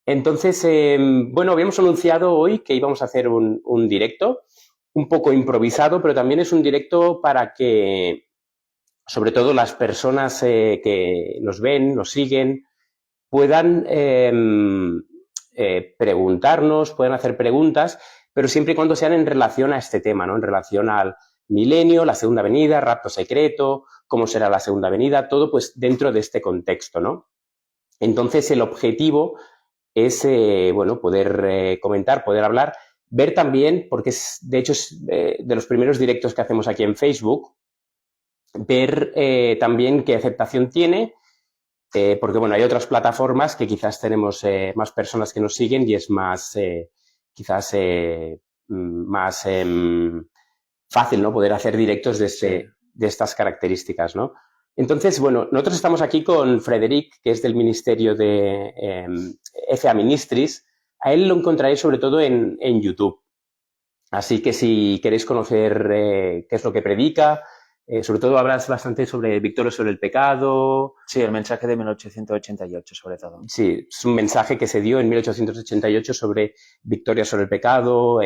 Entonces, bueno, habíamos anunciado hoy que íbamos a hacer un directo, un poco improvisado, pero también es un directo para que, sobre todo las personas que nos ven, nos siguen, puedan preguntarnos, puedan hacer preguntas, pero siempre y cuando sean en relación a este tema, ¿no? En relación al milenio, la segunda venida, rapto secreto, cómo será la segunda venida, todo pues dentro de este contexto, ¿no? Entonces, el objetivo es, bueno, poder comentar, poder hablar, ver también, porque es, de hecho es de los primeros directos que hacemos aquí en Facebook, ver también qué aceptación tiene, porque bueno, hay otras plataformas que quizás tenemos más personas que nos siguen y es más, quizás más fácil, ¿no? Poder hacer directos de estas características, ¿no? Entonces, bueno, nosotros estamos aquí con Frederic, que es del Ministerio de FA Ministries. A él lo encontraréis sobre todo en YouTube. Así que si queréis conocer qué es lo que predica, sobre todo hablas bastante sobre victoria sobre el pecado. Sí, el mensaje de 1888, sobre todo. Sí, es un mensaje que se dio en 1888 sobre victoria sobre el pecado,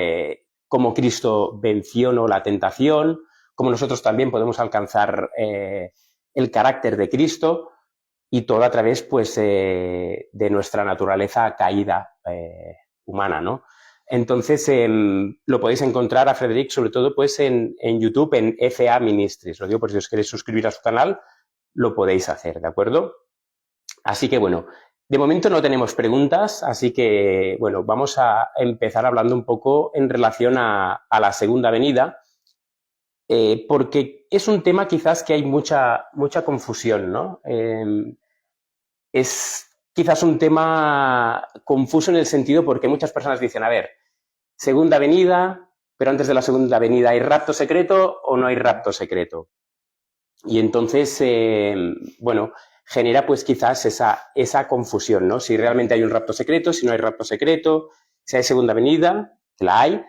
cómo Cristo venció, ¿no?, la tentación, cómo nosotros también podemos alcanzar el carácter de Cristo y todo a través, pues, de nuestra naturaleza caída humana, ¿no? Entonces, lo podéis encontrar a Frederic, sobre todo, pues, en YouTube, en FA Ministries. Lo digo por si os queréis suscribir a su canal, lo podéis hacer, ¿de acuerdo? Así que, bueno, de momento no tenemos preguntas, así que, bueno, vamos a empezar hablando un poco en relación a la segunda venida, porque es un tema quizás que hay mucha confusión, ¿no? Es quizás un tema confuso en el sentido porque muchas personas dicen, a ver, segunda venida, pero antes de la segunda venida, ¿hay rapto secreto o no hay rapto secreto? Y entonces, bueno, genera pues quizás esa confusión, ¿no? Si realmente hay un rapto secreto, si no hay rapto secreto, si hay segunda venida, que la hay,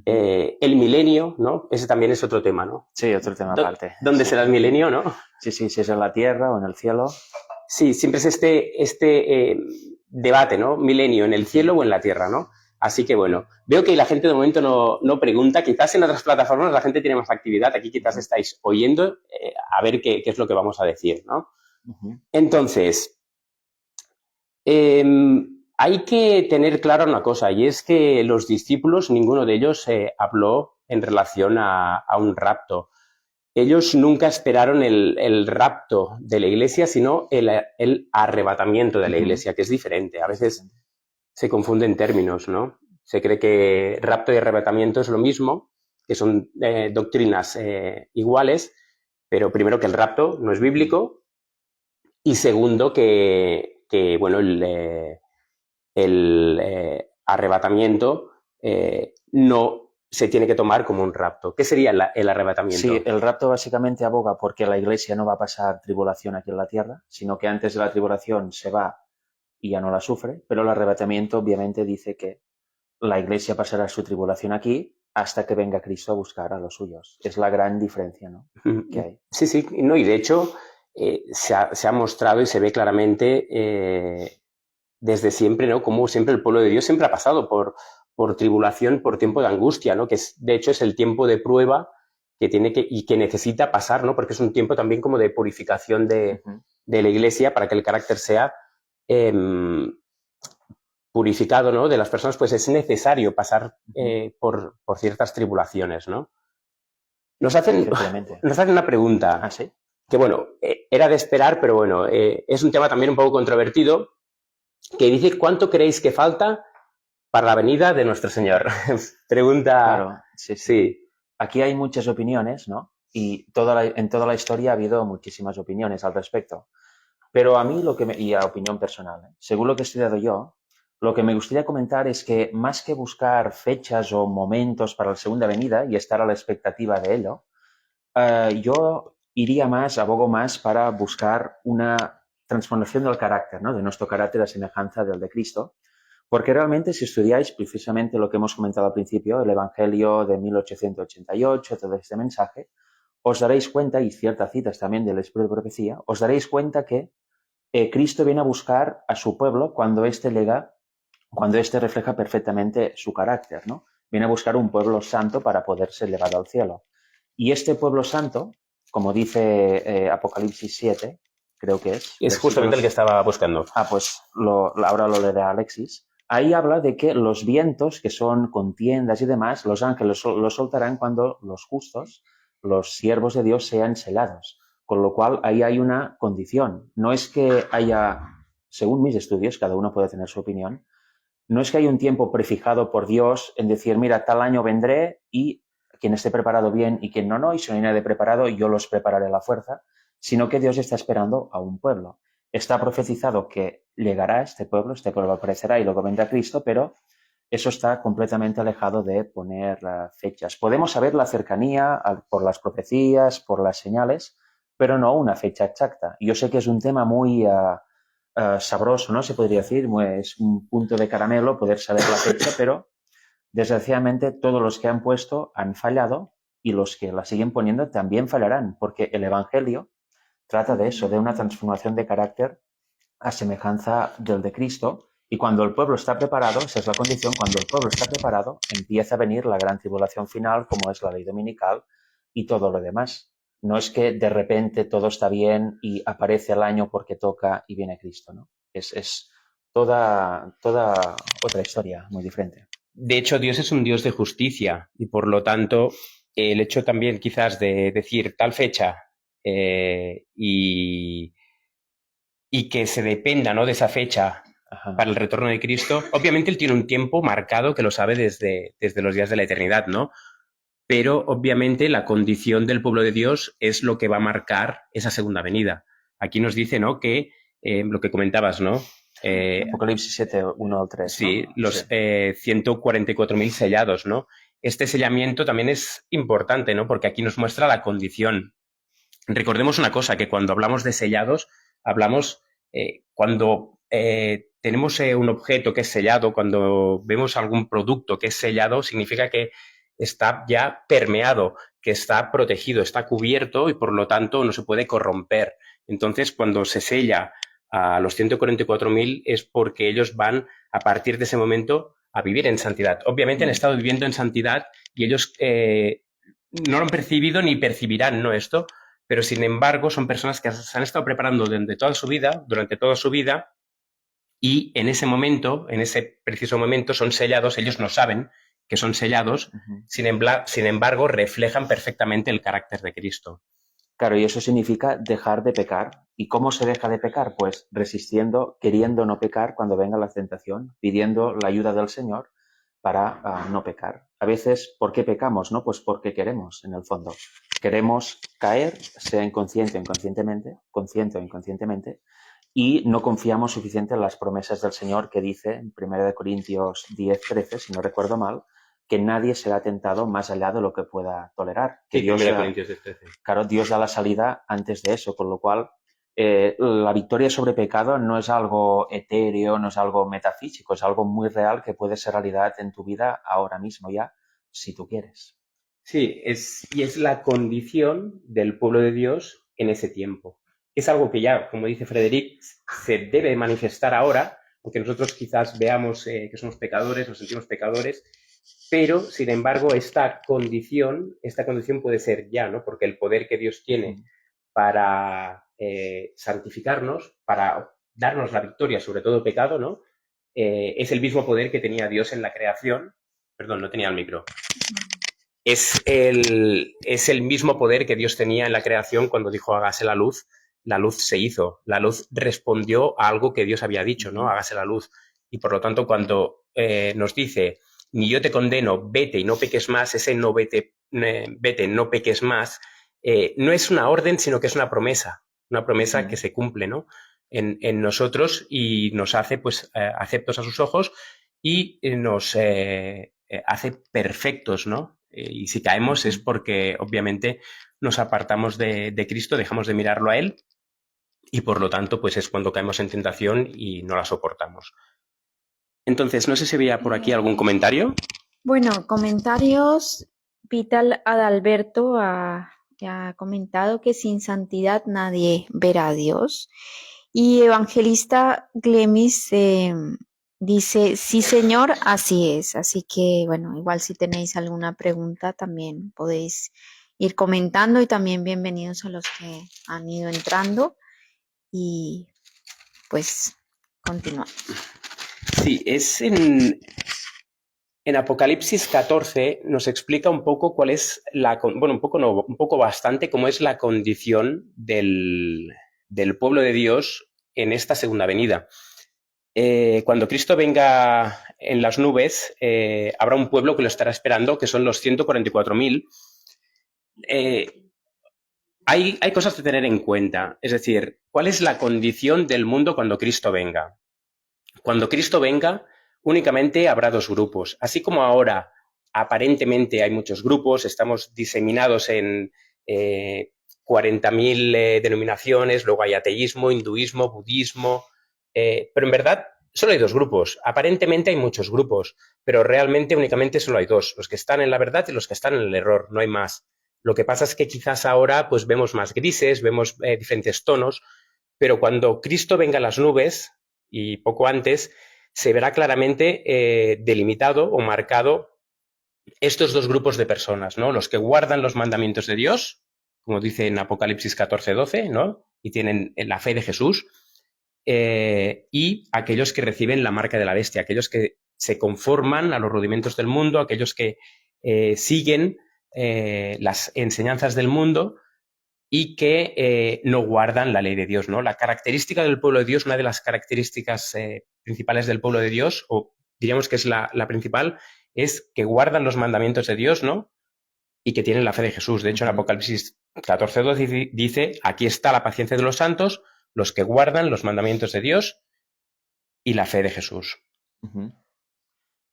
el milenio, ¿no? Ese también es otro tema, ¿no? Sí, otro tema aparte. ¿Dónde Sí. será el milenio, no? Sí, sí, si es en la tierra o en el cielo. Sí, siempre es este debate, ¿no? Milenio, ¿en el cielo o en la tierra, no? Así que bueno, veo que la gente de momento no pregunta, quizás en otras plataformas la gente tiene más actividad, aquí quizás estáis oyendo a ver qué es lo que vamos a decir, ¿no? Entonces, hay que tener clara una cosa, y es que los discípulos, ninguno de ellos habló en relación a un rapto. Ellos nunca esperaron el rapto de la iglesia, sino el arrebatamiento de la iglesia, que es diferente. A veces se confunden términos, ¿no? Se cree que rapto y arrebatamiento es lo mismo, que son doctrinas iguales, pero primero que el rapto no es bíblico y segundo bueno, el arrebatamiento no se tiene que tomar como un rapto. ¿Qué sería el arrebatamiento? Sí, el rapto básicamente aboga porque la iglesia no va a pasar tribulación aquí en la tierra, sino que antes de la tribulación se va y ya no la sufre, pero el arrebatamiento obviamente dice que la iglesia pasará su tribulación aquí hasta que venga Cristo a buscar a los suyos. Es la gran diferencia, ¿no?, que hay. Sí, sí, no, y de hecho se ha mostrado y se ve claramente desde siempre, ¿no? Como siempre el pueblo de Dios siempre ha pasado por tribulación, por tiempo de angustia, ¿no? Que de hecho es el tiempo de prueba que tiene y que necesita pasar, ¿no? Porque es un tiempo también como de purificación de la iglesia para que el carácter sea purificado, ¿no?, de las personas, pues es necesario pasar por ciertas tribulaciones, ¿no? Nos hacen una pregunta. ¿Ah, sí? Que bueno, era de esperar, pero bueno, es un tema también un poco controvertido, que dice, ¿cuánto creéis que falta para la venida de nuestro Señor? Pregunta. Claro, sí. Aquí hay muchas opiniones, ¿no? Y en toda la historia ha habido muchísimas opiniones al respecto. Pero a mí y a opinión personal, según lo que he estudiado yo, lo que me gustaría comentar es que más que buscar fechas o momentos para la segunda venida y estar a la expectativa de ello, yo abogo más para buscar una transformación del carácter, ¿no?, de nuestro carácter a semejanza del de Cristo, porque realmente si estudiáis precisamente lo que hemos comentado al principio, el Evangelio de 1888, todo este mensaje, os daréis cuenta, y ciertas citas también del Espíritu de Profecía, os daréis cuenta que Cristo viene a buscar a su pueblo cuando éste llega cuando éste refleja perfectamente su carácter, ¿no? Viene a buscar un pueblo santo para poder ser elevado al cielo. Y este pueblo santo, como dice Apocalipsis 7, creo que Es justamente el que estaba buscando. Pues ahora lo leerá Alexis. Ahí habla de que los vientos, que son contiendas y demás, los ángeles los soltarán cuando los justos, los siervos de Dios, sean selados. Con lo cual, ahí hay una condición. No es que haya, según mis estudios, cada uno puede tener su opinión, no es que haya un tiempo prefijado por Dios en decir, mira, tal año vendré y quien esté preparado bien y quien no, y si no hay nadie preparado, yo los prepararé a la fuerza, sino que Dios está esperando a un pueblo. Está profetizado que llegará este pueblo aparecerá y luego vendrá Cristo, pero eso está completamente alejado de poner fechas. Podemos saber la cercanía por las profecías, por las señales, pero no una fecha exacta. Yo sé que es un tema muy sabroso, ¿no? Se podría decir, es un punto de caramelo poder saber la fecha, pero desgraciadamente todos los que han puesto han fallado y los que la siguen poniendo también fallarán, porque el Evangelio trata de eso, de una transformación de carácter a semejanza del de Cristo. Y cuando el pueblo está preparado, esa es la condición, cuando el pueblo está preparado, empieza a venir la gran tribulación final, como es la ley dominical y todo lo demás. No es que de repente todo está bien y aparece el año porque toca y viene Cristo, ¿no? Es toda otra historia muy diferente. De hecho, Dios es un Dios de justicia y por lo tanto el hecho también quizás de decir tal fecha y que se dependa, ¿no?, de esa fecha para el retorno de Cristo, obviamente Él tiene un tiempo marcado que lo sabe desde los días de la eternidad, ¿no? Pero obviamente la condición del pueblo de Dios es lo que va a marcar esa segunda venida. Aquí nos dice, ¿no?, que lo que comentabas, ¿no? Apocalipsis 7, 1 al 3. Sí, ¿no? los 144.000 sellados, ¿no? Este sellamiento también es importante, ¿no? Porque aquí nos muestra la condición. Recordemos una cosa, que cuando hablamos de sellados, hablamos cuando tenemos un objeto que es sellado, cuando vemos algún producto que es sellado, significa que está ya permeado, que está protegido, está cubierto y por lo tanto no se puede corromper. Entonces, cuando se sella a los 144.000 es porque ellos van a partir de ese momento a vivir en santidad. Obviamente han estado viviendo en santidad y ellos no lo han percibido ni percibirán, ¿no?, esto, pero sin embargo son personas que se han estado preparando durante toda su vida, y en ese momento, en ese preciso momento, son sellados. Ellos no saben que son sellados, sin embargo reflejan perfectamente el carácter de Cristo. Claro, y eso significa dejar de pecar. ¿Y cómo se deja de pecar? Pues resistiendo, queriendo no pecar cuando venga la tentación, pidiendo la ayuda del Señor para no pecar. A veces, ¿por qué pecamos? ¿No? Pues porque queremos, en el fondo. Queremos caer, sea inconsciente o inconscientemente, consciente o inconscientemente, y no confiamos suficiente en las promesas del Señor que dice en 1 Corintios 10:13, si no recuerdo mal, que nadie será tentado más allá de lo que pueda tolerar. Que Sí, Dios 1 Corintios 10:13. Claro, Dios da la salida antes de eso, con lo cual la victoria sobre pecado no es algo etéreo, no es algo metafísico, es algo muy real que puede ser realidad en tu vida ahora mismo ya, si tú quieres. Sí, es la condición del pueblo de Dios en ese tiempo. Es algo que ya, como dice Frederic, se debe manifestar ahora, aunque nosotros quizás veamos que somos pecadores, nos sentimos pecadores, pero, sin embargo, esta condición puede ser ya, ¿no? Porque el poder que Dios tiene para santificarnos, para darnos la victoria sobre todo pecado, ¿no? Es el mismo poder que tenía Dios en la creación. Perdón, no tenía el micro. Es el mismo poder que Dios tenía en la creación cuando dijo hágase la luz se hizo. La luz respondió a algo que Dios había dicho, ¿no? Hágase la luz. Y por lo tanto, cuando nos dice, ni yo te condeno, vete y no peques más, ese no vete, no peques más, no es una orden, sino que es una promesa que se cumple, ¿no?, en nosotros y nos hace, pues, aceptos a sus ojos y nos hace perfectos, ¿no? Y si caemos es porque obviamente nos apartamos de Cristo, dejamos de mirarlo a Él y por lo tanto pues es cuando caemos en tentación y no la soportamos. Entonces, no sé si había por aquí algún comentario. Bueno, comentarios. Vital Adalberto ha comentado que sin santidad nadie verá a Dios. Y Evangelista Glemis dice, sí señor, así es. Así que bueno, igual si tenéis alguna pregunta también podéis ir comentando y también bienvenidos a los que han ido entrando y pues continuamos. Sí, en Apocalipsis 14 nos explica un poco cuál es bueno, un poco no, un poco bastante cómo es la condición del pueblo de Dios en esta segunda venida. Cuando Cristo venga en las nubes, habrá un pueblo que lo estará esperando, que son los 144.000. Hay cosas que tener en cuenta, es decir, ¿cuál es la condición del mundo cuando Cristo venga? Cuando Cristo venga, únicamente habrá dos grupos. Así como ahora aparentemente hay muchos grupos, estamos diseminados en 40.000 denominaciones, luego hay ateísmo, hinduismo, budismo, pero en verdad solo hay dos grupos. Aparentemente hay muchos grupos, pero realmente únicamente solo hay dos, los que están en la verdad y los que están en el error, no hay más. Lo que pasa es que quizás ahora pues vemos más grises, vemos diferentes tonos, pero cuando Cristo venga a las nubes, y poco antes, se verá claramente delimitado o marcado estos dos grupos de personas, ¿no? Los que guardan los mandamientos de Dios, como dice en Apocalipsis 14:12, ¿no? Y tienen la fe de Jesús, y aquellos que reciben la marca de la bestia, aquellos que se conforman a los rudimentos del mundo, aquellos que siguen las enseñanzas del mundo y que no guardan la ley de Dios, ¿no? La característica del pueblo de Dios, una de las características principales del pueblo de Dios, o diríamos que es la principal, es que guardan los mandamientos de Dios, ¿no? Y que tienen la fe de Jesús. De hecho, en Apocalipsis 14:2 dice, aquí está la paciencia de los santos, los que guardan los mandamientos de Dios y la fe de Jesús.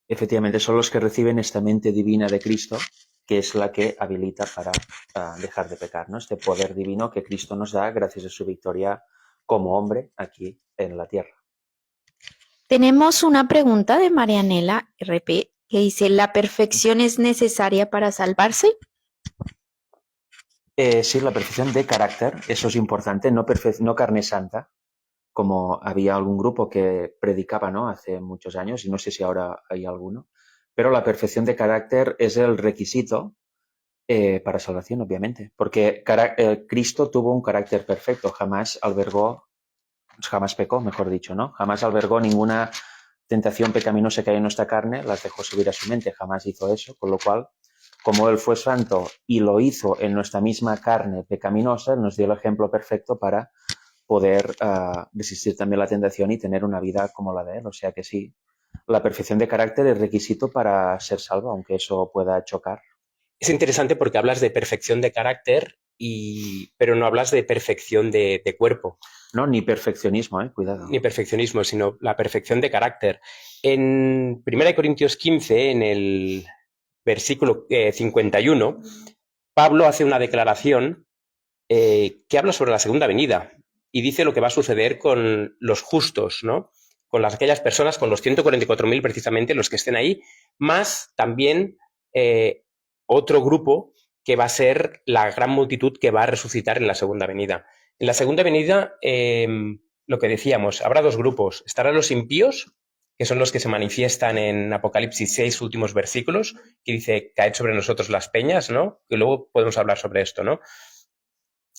Efectivamente, son los que reciben esta mente divina de Cristo, que es la que habilita para dejar de pecar, ¿no? Este poder divino que Cristo nos da gracias a su victoria como hombre aquí en la tierra. Tenemos una pregunta de Marianela RP que dice, ¿la perfección es necesaria para salvarse? Sí, la perfección de carácter, eso es importante, no carne santa, como había algún grupo que predicaba, ¿no? Hace muchos años, y no sé si ahora hay alguno, pero la perfección de carácter es el requisito para salvación, obviamente, porque Cristo tuvo un carácter perfecto, jamás pecó, mejor dicho, ¿no? Jamás albergó ninguna tentación pecaminosa que hay en nuestra carne, las dejó subir a su mente, jamás hizo eso, con lo cual, como Él fue santo y lo hizo en nuestra misma carne pecaminosa, nos dio el ejemplo perfecto para poder resistir también la tentación y tener una vida como la de Él. O sea que sí, la perfección de carácter es requisito para ser salvo, aunque eso pueda chocar. Es interesante porque hablas de perfección de carácter, pero no hablas de perfección de cuerpo. No, ni perfeccionismo, cuidado. Ni perfeccionismo, sino la perfección de carácter. En 1 Corintios 15, en el versículo 51, Pablo hace una declaración que habla sobre la segunda venida y dice lo que va a suceder con los justos, ¿no? Con aquellas personas, con los 144.000 precisamente, los que estén ahí, más también otro grupo que va a ser la gran multitud que va a resucitar en la segunda venida. En la segunda venida, lo que decíamos, habrá dos grupos. Estarán los impíos, que son los que se manifiestan en Apocalipsis 6, últimos versículos, que dice, caed sobre nosotros las peñas, ¿no? Que luego podemos hablar sobre esto, ¿no?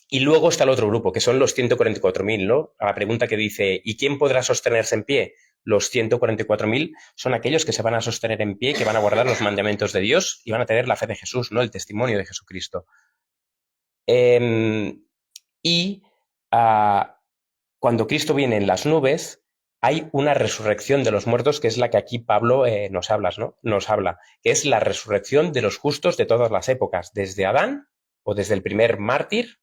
Y luego está el otro grupo, que son los 144.000, ¿no? A la pregunta que dice, ¿y quién podrá sostenerse en pie? Los 144.000 son aquellos que se van a sostener en pie, que van a guardar los mandamientos de Dios y van a tener la fe de Jesús, ¿no? El testimonio de Jesucristo. Cuando Cristo viene en las nubes, hay una resurrección de los muertos, que es la que aquí Pablo nos habla, que es la resurrección de los justos de todas las épocas, desde Adán, o desde el primer mártir,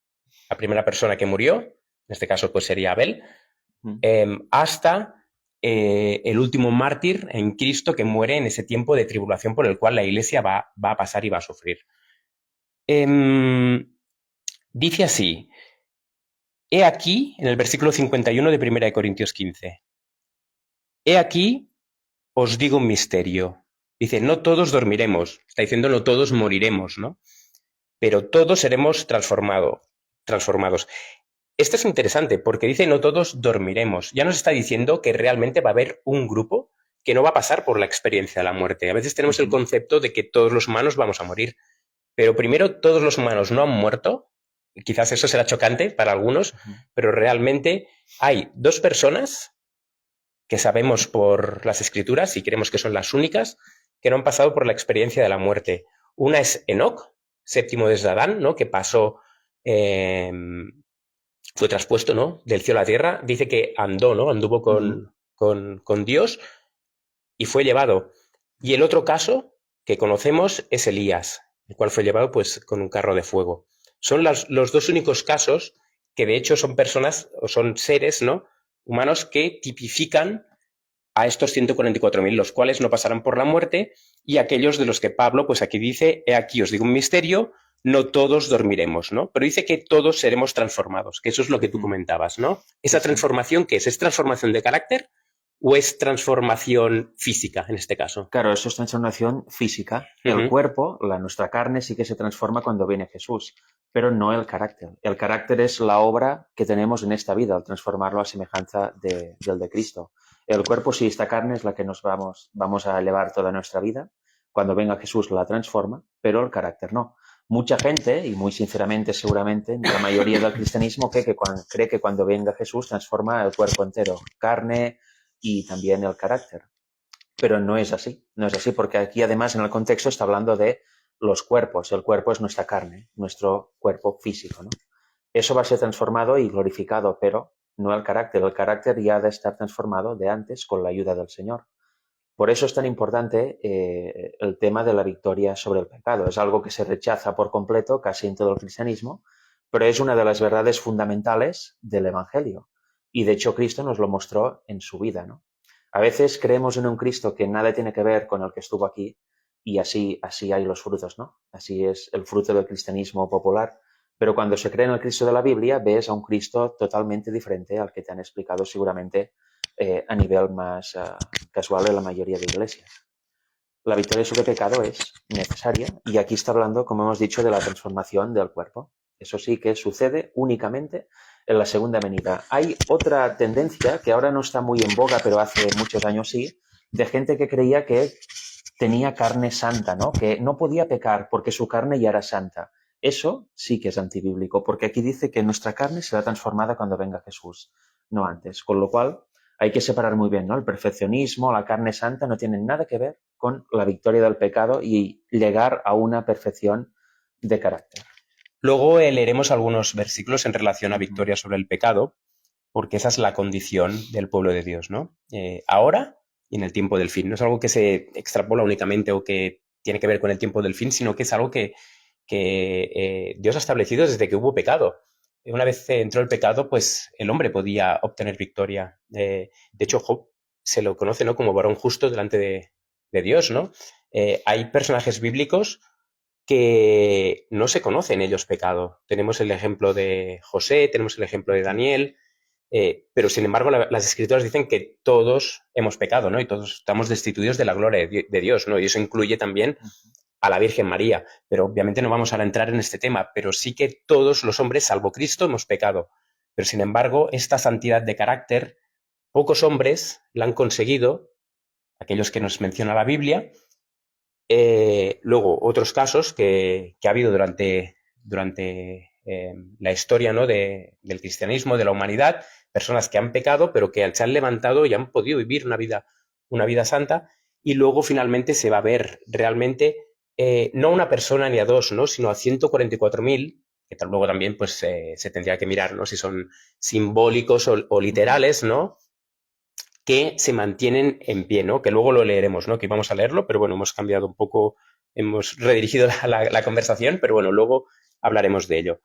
la primera persona que murió, en este caso pues sería Abel, hasta el último mártir en Cristo que muere en ese tiempo de tribulación por el cual la iglesia va a pasar y va a sufrir. Dice así, he aquí, en el versículo 51 de 1 Corintios 15, he aquí, os digo un misterio. Dice, no todos dormiremos, está diciendo no todos moriremos, ¿no? Pero todos seremos transformados. Esto es interesante porque dice no todos dormiremos. Ya nos está diciendo que realmente va a haber un grupo que no va a pasar por la experiencia de la muerte. A veces tenemos el concepto de que todos los humanos vamos a morir, pero primero todos los humanos no han muerto, y quizás eso será chocante para algunos, pero realmente hay 2 personas que sabemos por las escrituras, y creemos que son las únicas, que no han pasado por la experiencia de la muerte. Una es Enoc, séptimo desde Adán, ¿no? Que pasó, fue traspuesto, ¿no? Del cielo a la tierra. Dice que andó, ¿no? Anduvo con Dios y fue llevado. Y el otro caso que conocemos es Elías, el cual fue llevado pues con un carro de fuego. Son los 2 únicos casos que de hecho son personas o son seres, ¿no? Humanos que tipifican a estos 144.000, los cuales no pasarán por la muerte, y aquellos de los que Pablo, pues aquí dice, he aquí os digo un misterio, no todos dormiremos, ¿no? Pero dice que todos seremos transformados, que eso es lo que tú comentabas, ¿no? ¿Esa transformación qué es? ¿Es transformación de carácter o es transformación física en este caso? Claro, eso es transformación física. El cuerpo, nuestra carne sí que se transforma cuando viene Jesús, pero no el carácter. El carácter es la obra que tenemos en esta vida, al transformarlo a semejanza del de Cristo. El cuerpo, sí, esta carne es la que nos vamos a elevar toda nuestra vida. Cuando venga Jesús la transforma, pero el carácter no. Mucha gente, y muy sinceramente seguramente, la mayoría del cristianismo cree que cuando venga Jesús transforma el cuerpo entero, carne y también el carácter. Pero no es así, porque aquí además en el contexto está hablando de los cuerpos. El cuerpo es nuestra carne, nuestro cuerpo físico, ¿no? Eso va a ser transformado y glorificado, pero no el carácter. El carácter ya ha de estar transformado de antes con la ayuda del Señor. Por eso es tan importante el tema de la victoria sobre el pecado. Es algo que se rechaza por completo casi en todo el cristianismo, pero es una de las verdades fundamentales del Evangelio. Y de hecho Cristo nos lo mostró en su vida, ¿no? A veces creemos en un Cristo que nada tiene que ver con el que estuvo aquí y así hay los frutos, ¿no? Así es el fruto del cristianismo popular. Pero cuando se cree en el Cristo de la Biblia, ves a un Cristo totalmente diferente al que te han explicado seguramente a nivel más casual en la mayoría de iglesias. La victoria sobre el pecado es necesaria y aquí está hablando, como hemos dicho, de la transformación del cuerpo. Eso sí que sucede únicamente en la segunda venida. Hay otra tendencia que ahora no está muy en boga, pero hace muchos años sí, de gente que creía que tenía carne santa, ¿no? Que no podía pecar porque su carne ya era santa. Eso sí que es antibíblico, porque aquí dice que nuestra carne será transformada cuando venga Jesús, no antes. Con lo cual hay que separar muy bien, ¿no? El perfeccionismo, la carne santa no tienen nada que ver con la victoria del pecado y llegar a una perfección de carácter. Luego leeremos algunos versículos en relación a victoria sobre el pecado, porque esa es la condición del pueblo de Dios, ¿no? Ahora y en el tiempo del fin. No es algo que se extrapola únicamente o que tiene que ver con el tiempo del fin, sino que es algo que Dios ha establecido desde que hubo pecado. Una vez entró el pecado, pues el hombre podía obtener victoria. De hecho, Job se lo conoce, ¿no?, como varón justo delante de Dios, ¿no? Hay personajes bíblicos que no se conocen ellos pecado. Tenemos el ejemplo de José, tenemos el ejemplo de Daniel, pero sin embargo las escrituras dicen que todos hemos pecado, ¿no? Y todos estamos destituidos de la gloria de Dios, ¿no? Y eso incluye también a la Virgen María. Pero obviamente no vamos a entrar en este tema, pero sí que todos los hombres, salvo Cristo, hemos pecado. Pero sin embargo, esta santidad de carácter, pocos hombres la han conseguido, aquellos que nos menciona la Biblia. Luego, otros casos que ha habido durante la historia, ¿no?, del cristianismo, de la humanidad, personas que han pecado, pero que se han levantado y han podido vivir una vida santa, y luego finalmente se va a ver realmente no a una persona ni a dos, ¿no?, sino a 144.000, que luego también pues, se tendría que mirar, ¿no?, si son simbólicos o literales, ¿no?, que se mantienen en pie, ¿no? Que luego lo leeremos, ¿no? Que íbamos a leerlo, pero bueno, hemos cambiado un poco, hemos redirigido la conversación, pero bueno, luego hablaremos de ello.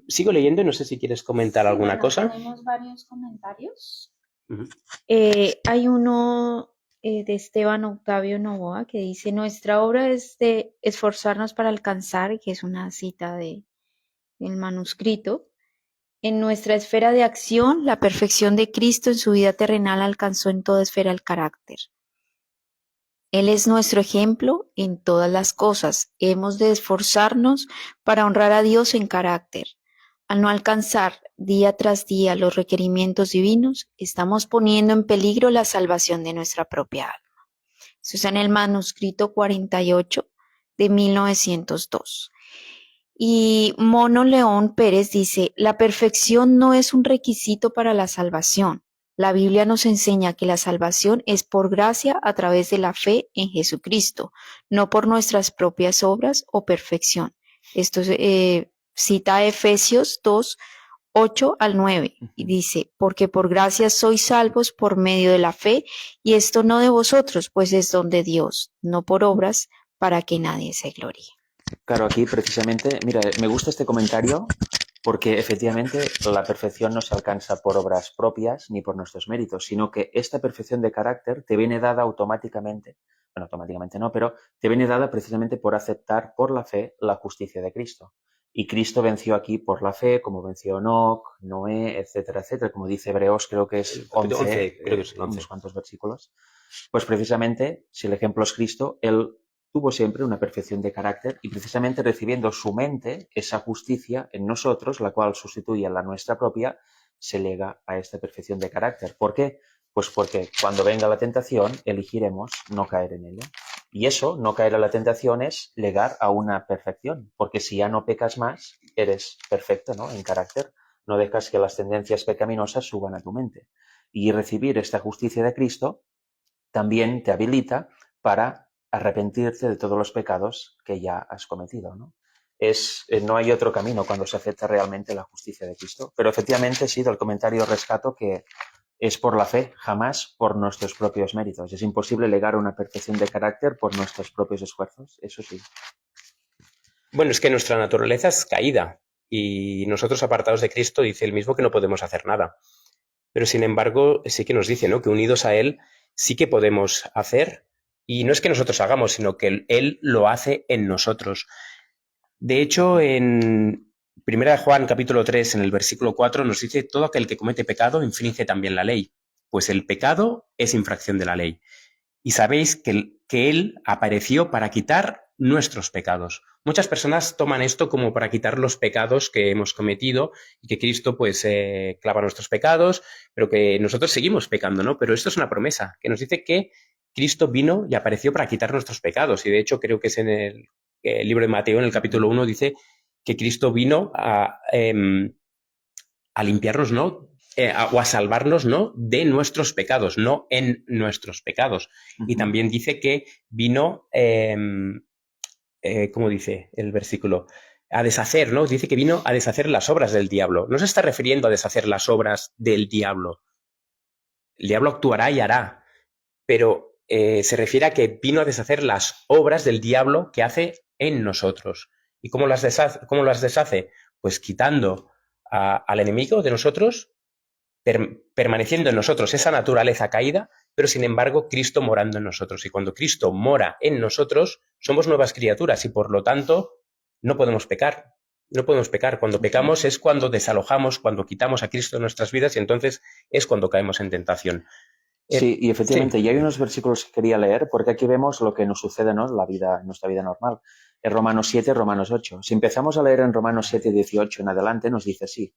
Sigo leyendo y no sé si quieres comentar alguna cosa. Tenemos varios comentarios. Uh-huh. Hay uno de Esteban Octavio Novoa que dice: nuestra obra es de esforzarnos para alcanzar, que es una cita del manuscrito. En nuestra esfera de acción, la perfección de Cristo en su vida terrenal alcanzó en toda esfera el carácter. Él es nuestro ejemplo en todas las cosas. Hemos de esforzarnos para honrar a Dios en carácter. Al no alcanzar día tras día los requerimientos divinos, estamos poniendo en peligro la salvación de nuestra propia alma. Eso está en el manuscrito 48 de 1902. Y Mono León Pérez dice, la perfección no es un requisito para la salvación. La Biblia nos enseña que la salvación es por gracia a través de la fe en Jesucristo, no por nuestras propias obras o perfección. Esto cita Efesios 2, 8 al 9 y dice, porque por gracia sois salvos por medio de la fe, y esto no de vosotros, pues es don de Dios, no por obras, para que nadie se gloríe. Claro, aquí precisamente, mira, me gusta este comentario porque efectivamente la perfección no se alcanza por obras propias ni por nuestros méritos, sino que esta perfección de carácter te viene dada automáticamente, bueno, automáticamente no, pero te viene dada precisamente por aceptar por la fe la justicia de Cristo. Y Cristo venció aquí por la fe, como venció Enoc, Noé, etcétera, etcétera, como dice Hebreos, creo que es 11, creo que es 11. unos cuantos versículos. Pues precisamente, si el ejemplo es Cristo, Él tuvo siempre una perfección de carácter y precisamente recibiendo su mente esa justicia en nosotros, la cual sustituye a la nuestra propia, se lega a esta perfección de carácter. ¿Por qué? Pues porque cuando venga la tentación, elegiremos no caer en ella. Y eso, no caer a la tentación, es llegar a una perfección, porque si ya no pecas más, eres perfecto, ¿no? En carácter. No dejas que las tendencias pecaminosas suban a tu mente. Y recibir esta justicia de Cristo también te habilita para arrepentirte de todos los pecados que ya has cometido, ¿no? No hay otro camino cuando se acepta realmente la justicia de Cristo. Pero efectivamente, sí, del comentario rescato que es por la fe, jamás por nuestros propios méritos. Es imposible llegar a una perfección de carácter por nuestros propios esfuerzos, eso sí. Bueno, es que nuestra naturaleza es caída y nosotros apartados de Cristo dice el mismo que no podemos hacer nada. Pero sin embargo, sí que nos dice, ¿no?, que unidos a Él sí que podemos hacer, y no es que nosotros hagamos, sino que Él lo hace en nosotros. De hecho, en 1 Juan capítulo 3, en el versículo 4, nos dice, todo aquel que comete pecado infringe también la ley, pues el pecado es infracción de la ley. Y sabéis que Él apareció para quitar nuestros pecados. Muchas personas toman esto como para quitar los pecados que hemos cometido y que Cristo pues clava nuestros pecados, pero que nosotros seguimos pecando, ¿no? Pero esto es una promesa que nos dice que Cristo vino y apareció para quitar nuestros pecados. Y de hecho creo que es en el libro de Mateo, en el capítulo 1, dice que Cristo vino a limpiarnos, ¿no? O a salvarnos, ¿no?, de nuestros pecados, no en nuestros pecados. Y también dice que vino, ¿cómo dice el versículo? A deshacer, ¿no? Dice que vino a deshacer las obras del diablo. No se está refiriendo a deshacer las obras del diablo. El diablo actuará y hará, pero se refiere a que vino a deshacer las obras del diablo que hace en nosotros. ¿Y cómo las deshace? Pues quitando al enemigo de nosotros, permaneciendo en nosotros esa naturaleza caída, pero sin embargo Cristo morando en nosotros. Y cuando Cristo mora en nosotros, somos nuevas criaturas y por lo tanto no podemos pecar. No podemos pecar. Cuando pecamos es cuando desalojamos, cuando quitamos a Cristo de nuestras vidas y entonces es cuando caemos en tentación. Sí, y efectivamente, sí. Y hay unos versículos que quería leer porque aquí vemos lo que nos sucede, ¿no?, en nuestra vida normal. En Romanos 7, Romanos 8. Si empezamos a leer en Romanos 7, 18 en adelante, nos dice así.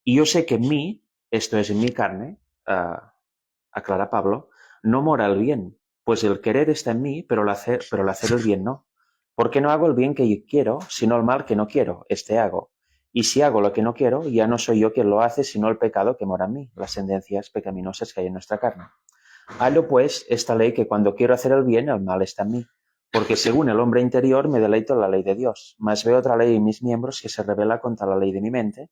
Y yo sé que en mí, esto es en mi carne, aclara Pablo, no mora el bien, pues el querer está en mí, pero el hacer el bien no. Porque no hago el bien que yo quiero, sino el mal que no quiero, este hago. Y si hago lo que no quiero, ya no soy yo quien lo hace, sino el pecado que mora en mí, las tendencias pecaminosas que hay en nuestra carne. Hallo pues esta ley que cuando quiero hacer el bien, el mal está en mí. Porque según el hombre interior me deleito en la ley de Dios, mas veo otra ley en mis miembros que se rebela contra la ley de mi mente,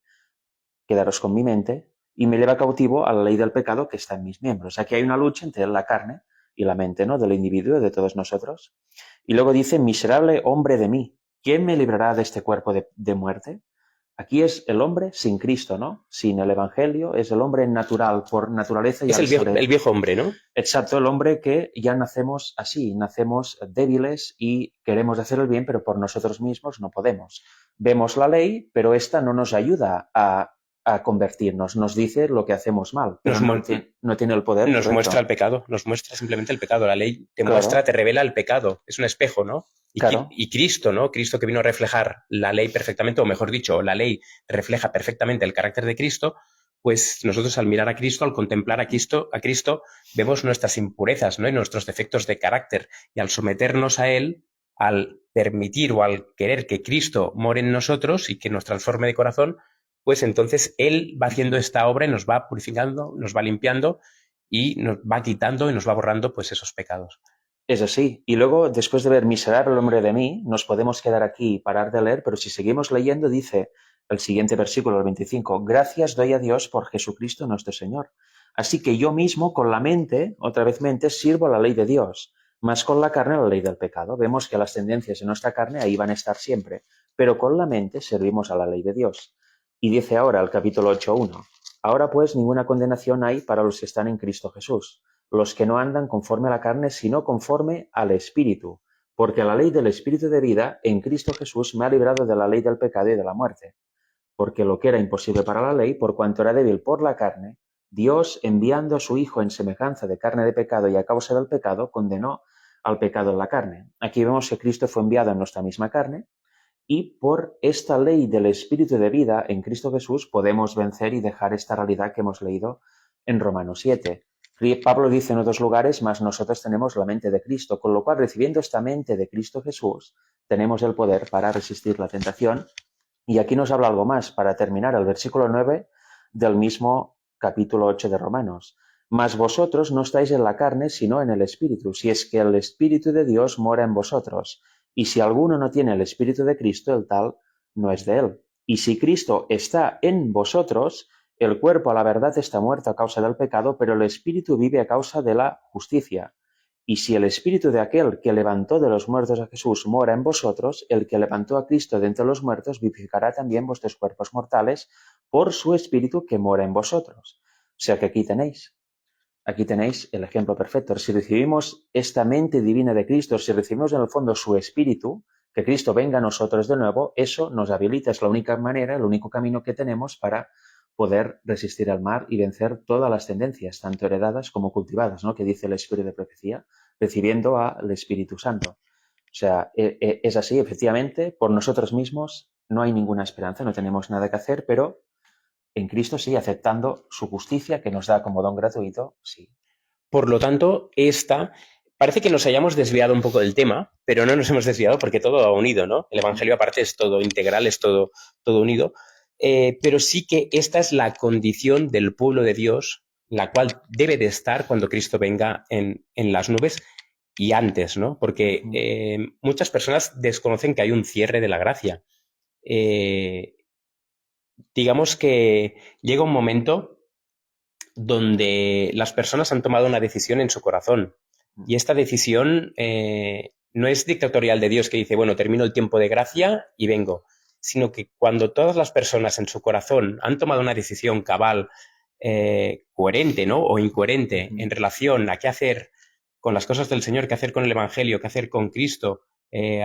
quedaros con mi mente, y me lleva cautivo a la ley del pecado que está en mis miembros. Aquí hay una lucha entre la carne y la mente, ¿no?, del individuo, de todos nosotros. Y luego dice, miserable hombre de mí, ¿quién me librará de este cuerpo de muerte? Aquí es el hombre sin Cristo, ¿no? Sin el Evangelio, es el hombre natural, por naturaleza. Es el viejo hombre, ¿no? Exacto, el hombre que ya nacemos así, nacemos débiles y queremos hacer el bien, pero por nosotros mismos no podemos. Vemos la ley, pero esta no nos ayuda a a convertirnos, nos dice lo que hacemos mal, pero Nos no tiene el poder. Nos correcto. muestra el pecado, nos muestra simplemente el pecado. La ley te Claro. muestra, te revela el pecado. Es un espejo, ¿no? Claro. Y Cristo, ¿no? Cristo que vino a reflejar la ley perfectamente, o mejor dicho, la ley refleja perfectamente el carácter de Cristo, pues nosotros al mirar a Cristo, al contemplar a Cristo, vemos nuestras impurezas, ¿no? Y nuestros defectos de carácter. Y al someternos a Él, al permitir o al querer que Cristo more en nosotros y que nos transforme de corazón, pues entonces Él va haciendo esta obra y nos va purificando, nos va limpiando y nos va quitando y nos va borrando pues esos pecados. Es así. Y luego, después de ver miserable hombre de mí, nos podemos quedar aquí y parar de leer, pero si seguimos leyendo, dice el siguiente versículo, el 25, gracias doy a Dios por Jesucristo nuestro Señor. Así que yo mismo con la mente, otra vez mente, sirvo a la ley de Dios, más con la carne a la ley del pecado. Vemos que las tendencias de nuestra carne ahí van a estar siempre, pero con la mente servimos a la ley de Dios. Y dice ahora el capítulo 8.1, ahora pues ninguna condenación hay para los que están en Cristo Jesús, los que no andan conforme a la carne, sino conforme al Espíritu, porque la ley del Espíritu de vida en Cristo Jesús me ha librado de la ley del pecado y de la muerte. Porque lo que era imposible para la ley, por cuanto era débil por la carne, Dios, enviando a su Hijo en semejanza de carne de pecado y a causa del pecado, condenó al pecado en la carne. Aquí vemos que Cristo fue enviado en nuestra misma carne, y por esta ley del Espíritu de vida en Cristo Jesús podemos vencer y dejar esta realidad que hemos leído en Romanos 7. Pablo dice en otros lugares, mas nosotros tenemos la mente de Cristo, con lo cual recibiendo esta mente de Cristo Jesús, tenemos el poder para resistir la tentación. Y aquí nos habla algo más, para terminar, el versículo 9 del mismo capítulo 8 de Romanos. Mas vosotros no estáis en la carne, sino en el Espíritu, si es que el Espíritu de Dios mora en vosotros. Y si alguno no tiene el Espíritu de Cristo, el tal no es de él. Y si Cristo está en vosotros, el cuerpo a la verdad está muerto a causa del pecado, pero el Espíritu vive a causa de la justicia. Y si el Espíritu de aquel que levantó de los muertos a Jesús mora en vosotros, el que levantó a Cristo de entre los muertos vivificará también vuestros cuerpos mortales por su Espíritu que mora en vosotros. O sea que aquí tenéis el ejemplo perfecto. Si recibimos esta mente divina de Cristo, si recibimos en el fondo su Espíritu, que Cristo venga a nosotros de nuevo, eso nos habilita, es la única manera, el único camino que tenemos para poder resistir al mal y vencer todas las tendencias, tanto heredadas como cultivadas, ¿no? Que dice el Espíritu de profecía, recibiendo al Espíritu Santo. O sea, es así, efectivamente, por nosotros mismos no hay ninguna esperanza, no tenemos nada que hacer, pero en Cristo sí, aceptando su justicia que nos da como don gratuito, sí. Por lo tanto, parece que nos hayamos desviado un poco del tema, pero no nos hemos desviado porque todo va unido, ¿no? El Evangelio aparte es todo integral, es todo unido. Pero sí que esta es la condición del pueblo de Dios, la cual debe de estar cuando Cristo venga en las nubes y antes, ¿no? Porque muchas personas desconocen que hay un cierre de la gracia. Digamos que llega un momento donde las personas han tomado una decisión en su corazón y esta decisión no es dictatorial de Dios que dice, bueno, termino el tiempo de gracia y vengo, sino que cuando todas las personas en su corazón han tomado una decisión cabal, coherente, ¿no? O incoherente en relación a qué hacer con las cosas del Señor, qué hacer con el Evangelio, qué hacer con Cristo,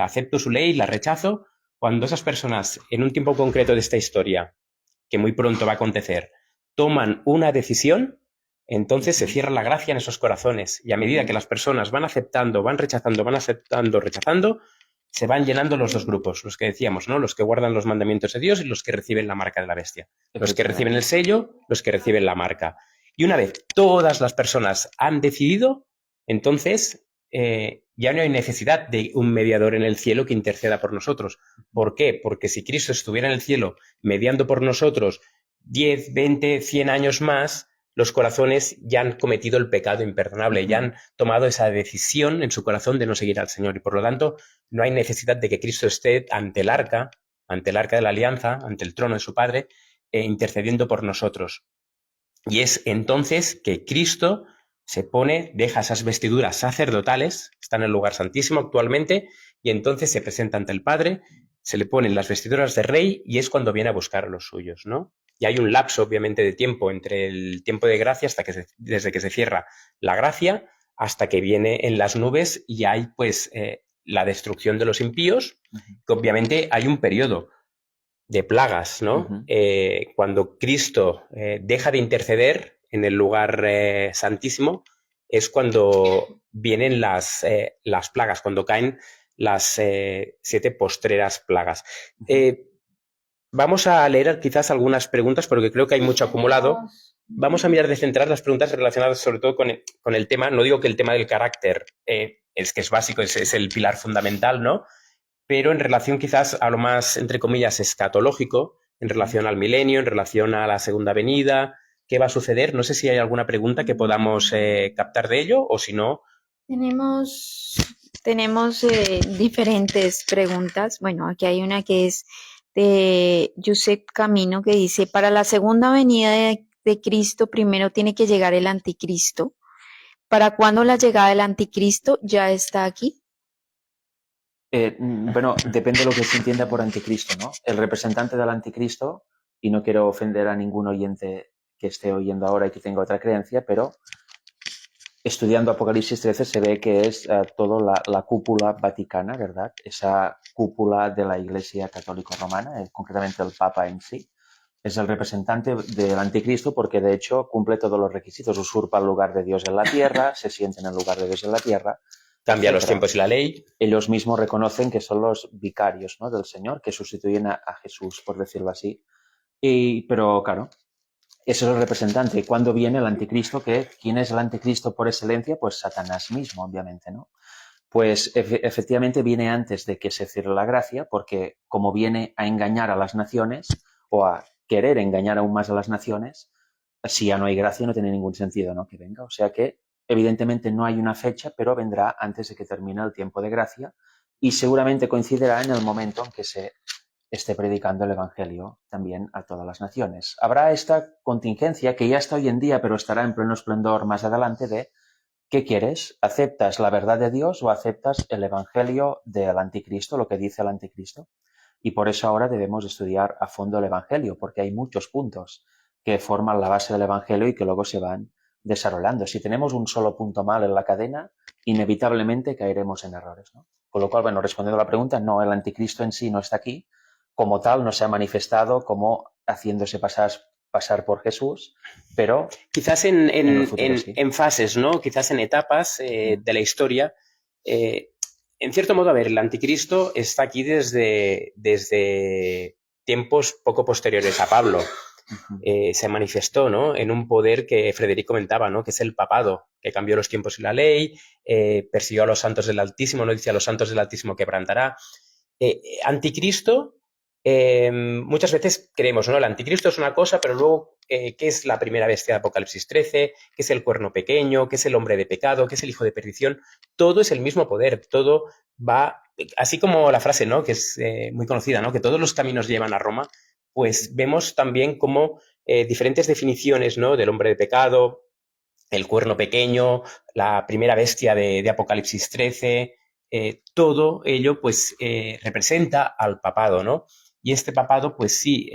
acepto su ley, la rechazo, cuando esas personas en un tiempo concreto de esta historia, que muy pronto va a acontecer, toman una decisión, entonces se cierra la gracia en esos corazones y a medida que las personas van aceptando, van rechazando, rechazando, se van llenando los dos grupos, los que decíamos, ¿no? Los que guardan los mandamientos de Dios y los que reciben la marca de la bestia. Los que reciben el sello, los que reciben la marca. Y una vez todas las personas han decidido, entonces ya no hay necesidad de un mediador en el cielo que interceda por nosotros. ¿Por qué? Porque si Cristo estuviera en el cielo mediando por nosotros 10, 20, 100 años más, los corazones ya han cometido el pecado imperdonable, ya han tomado esa decisión en su corazón de no seguir al Señor y por lo tanto no hay necesidad de que Cristo esté ante el arca de la alianza, ante el trono de su Padre, intercediendo por nosotros. Y es entonces que Cristo se pone, deja esas vestiduras sacerdotales, está en el lugar santísimo actualmente, y entonces se presenta ante el Padre, se le ponen las vestiduras de rey y es cuando viene a buscar a los suyos, ¿no? Y hay un lapso, obviamente, de tiempo entre el tiempo de gracia desde que se cierra la gracia hasta que viene en las nubes y hay, pues, la destrucción de los impíos, que obviamente hay un periodo. de plagas, ¿no? Ujú. Cuando Cristo deja de interceder en el lugar santísimo, es cuando vienen las plagas, cuando caen las 7 postreras plagas. Vamos a leer quizás algunas preguntas porque creo que hay mucho acumulado. Vamos a mirar de centrar las preguntas relacionadas sobre todo con el tema. No digo que el tema del carácter es que es básico, es el pilar fundamental, ¿no? Pero en relación quizás a lo más, entre comillas, escatológico, en relación al milenio, en relación a la segunda venida, qué va a suceder. No sé si hay alguna pregunta que podamos captar de ello o si no. Tenemos diferentes preguntas. Bueno, aquí hay una que es de Josep Camino que dice, para la segunda venida de Cristo primero tiene que llegar el anticristo. ¿Para cuándo la llegada del anticristo ya está aquí? Bueno, depende de lo que se entienda por anticristo, ¿no? El representante del anticristo, y no quiero ofender a ningún oyente que esté oyendo ahora y que tenga otra creencia, pero estudiando Apocalipsis 13 se ve que es toda la cúpula vaticana, ¿verdad? Esa cúpula de la Iglesia Católica Romana, concretamente el Papa en sí, es el representante del anticristo porque de hecho cumple todos los requisitos, usurpa el lugar de Dios en la tierra, se siente en el lugar de Dios en la tierra, Cambia los etcétera. tiempos y la ley. Ellos mismos reconocen que son los vicarios, ¿no?, del Señor, que sustituyen a Jesús, por decirlo así. Pero claro, ese es el representante. ¿Cuándo viene el anticristo? ¿Quién es el anticristo por excelencia? Pues Satanás mismo, obviamente, ¿no? Pues efectivamente viene antes de que se cierre la gracia, porque como viene a engañar a las naciones o a querer engañar aún más a las naciones, si ya no hay gracia no tiene ningún sentido, ¿no?, que venga. O sea que evidentemente no hay una fecha, pero vendrá antes de que termine el tiempo de gracia y seguramente coincidirá en el momento en que se esté predicando el Evangelio también a todas las naciones. Habrá esta contingencia que ya está hoy en día, pero estará en pleno esplendor más adelante de ¿qué quieres? ¿Aceptas la verdad de Dios o aceptas el Evangelio del Anticristo, lo que dice el Anticristo? Y por eso ahora debemos estudiar a fondo el Evangelio, porque hay muchos puntos que forman la base del Evangelio y que luego se van desarrollando. Si tenemos un solo punto mal en la cadena, inevitablemente caeremos en errores, ¿no? Con lo cual, bueno, respondiendo a la pregunta, no, el Anticristo en sí no está aquí, como tal no se ha manifestado como haciéndose pasar por Jesús, pero quizás el futuro sí. en fases, ¿no? Quizás en etapas de la historia. En cierto modo, a ver, el anticristo está aquí desde tiempos poco posteriores a Pablo. Se manifestó, ¿no?, en un poder que Federico comentaba, ¿no?, que es el papado, que cambió los tiempos y la ley, persiguió a los santos del Altísimo, no dice a los santos del Altísimo quebrantará. Anticristo, muchas veces creemos, ¿no?, el anticristo es una cosa, pero luego, ¿qué es la primera bestia de Apocalipsis 13? ¿Qué es el cuerno pequeño? ¿Qué es el hombre de pecado? ¿Qué es el hijo de perdición? Todo es el mismo poder, todo va, así como la frase, ¿no?, que es muy conocida, ¿no?, que todos los caminos llevan a Roma. Pues vemos también como diferentes definiciones, ¿no?, del hombre de pecado, el cuerno pequeño, la primera bestia de Apocalipsis 13, todo ello pues representa al papado, ¿no? Y este papado, pues sí,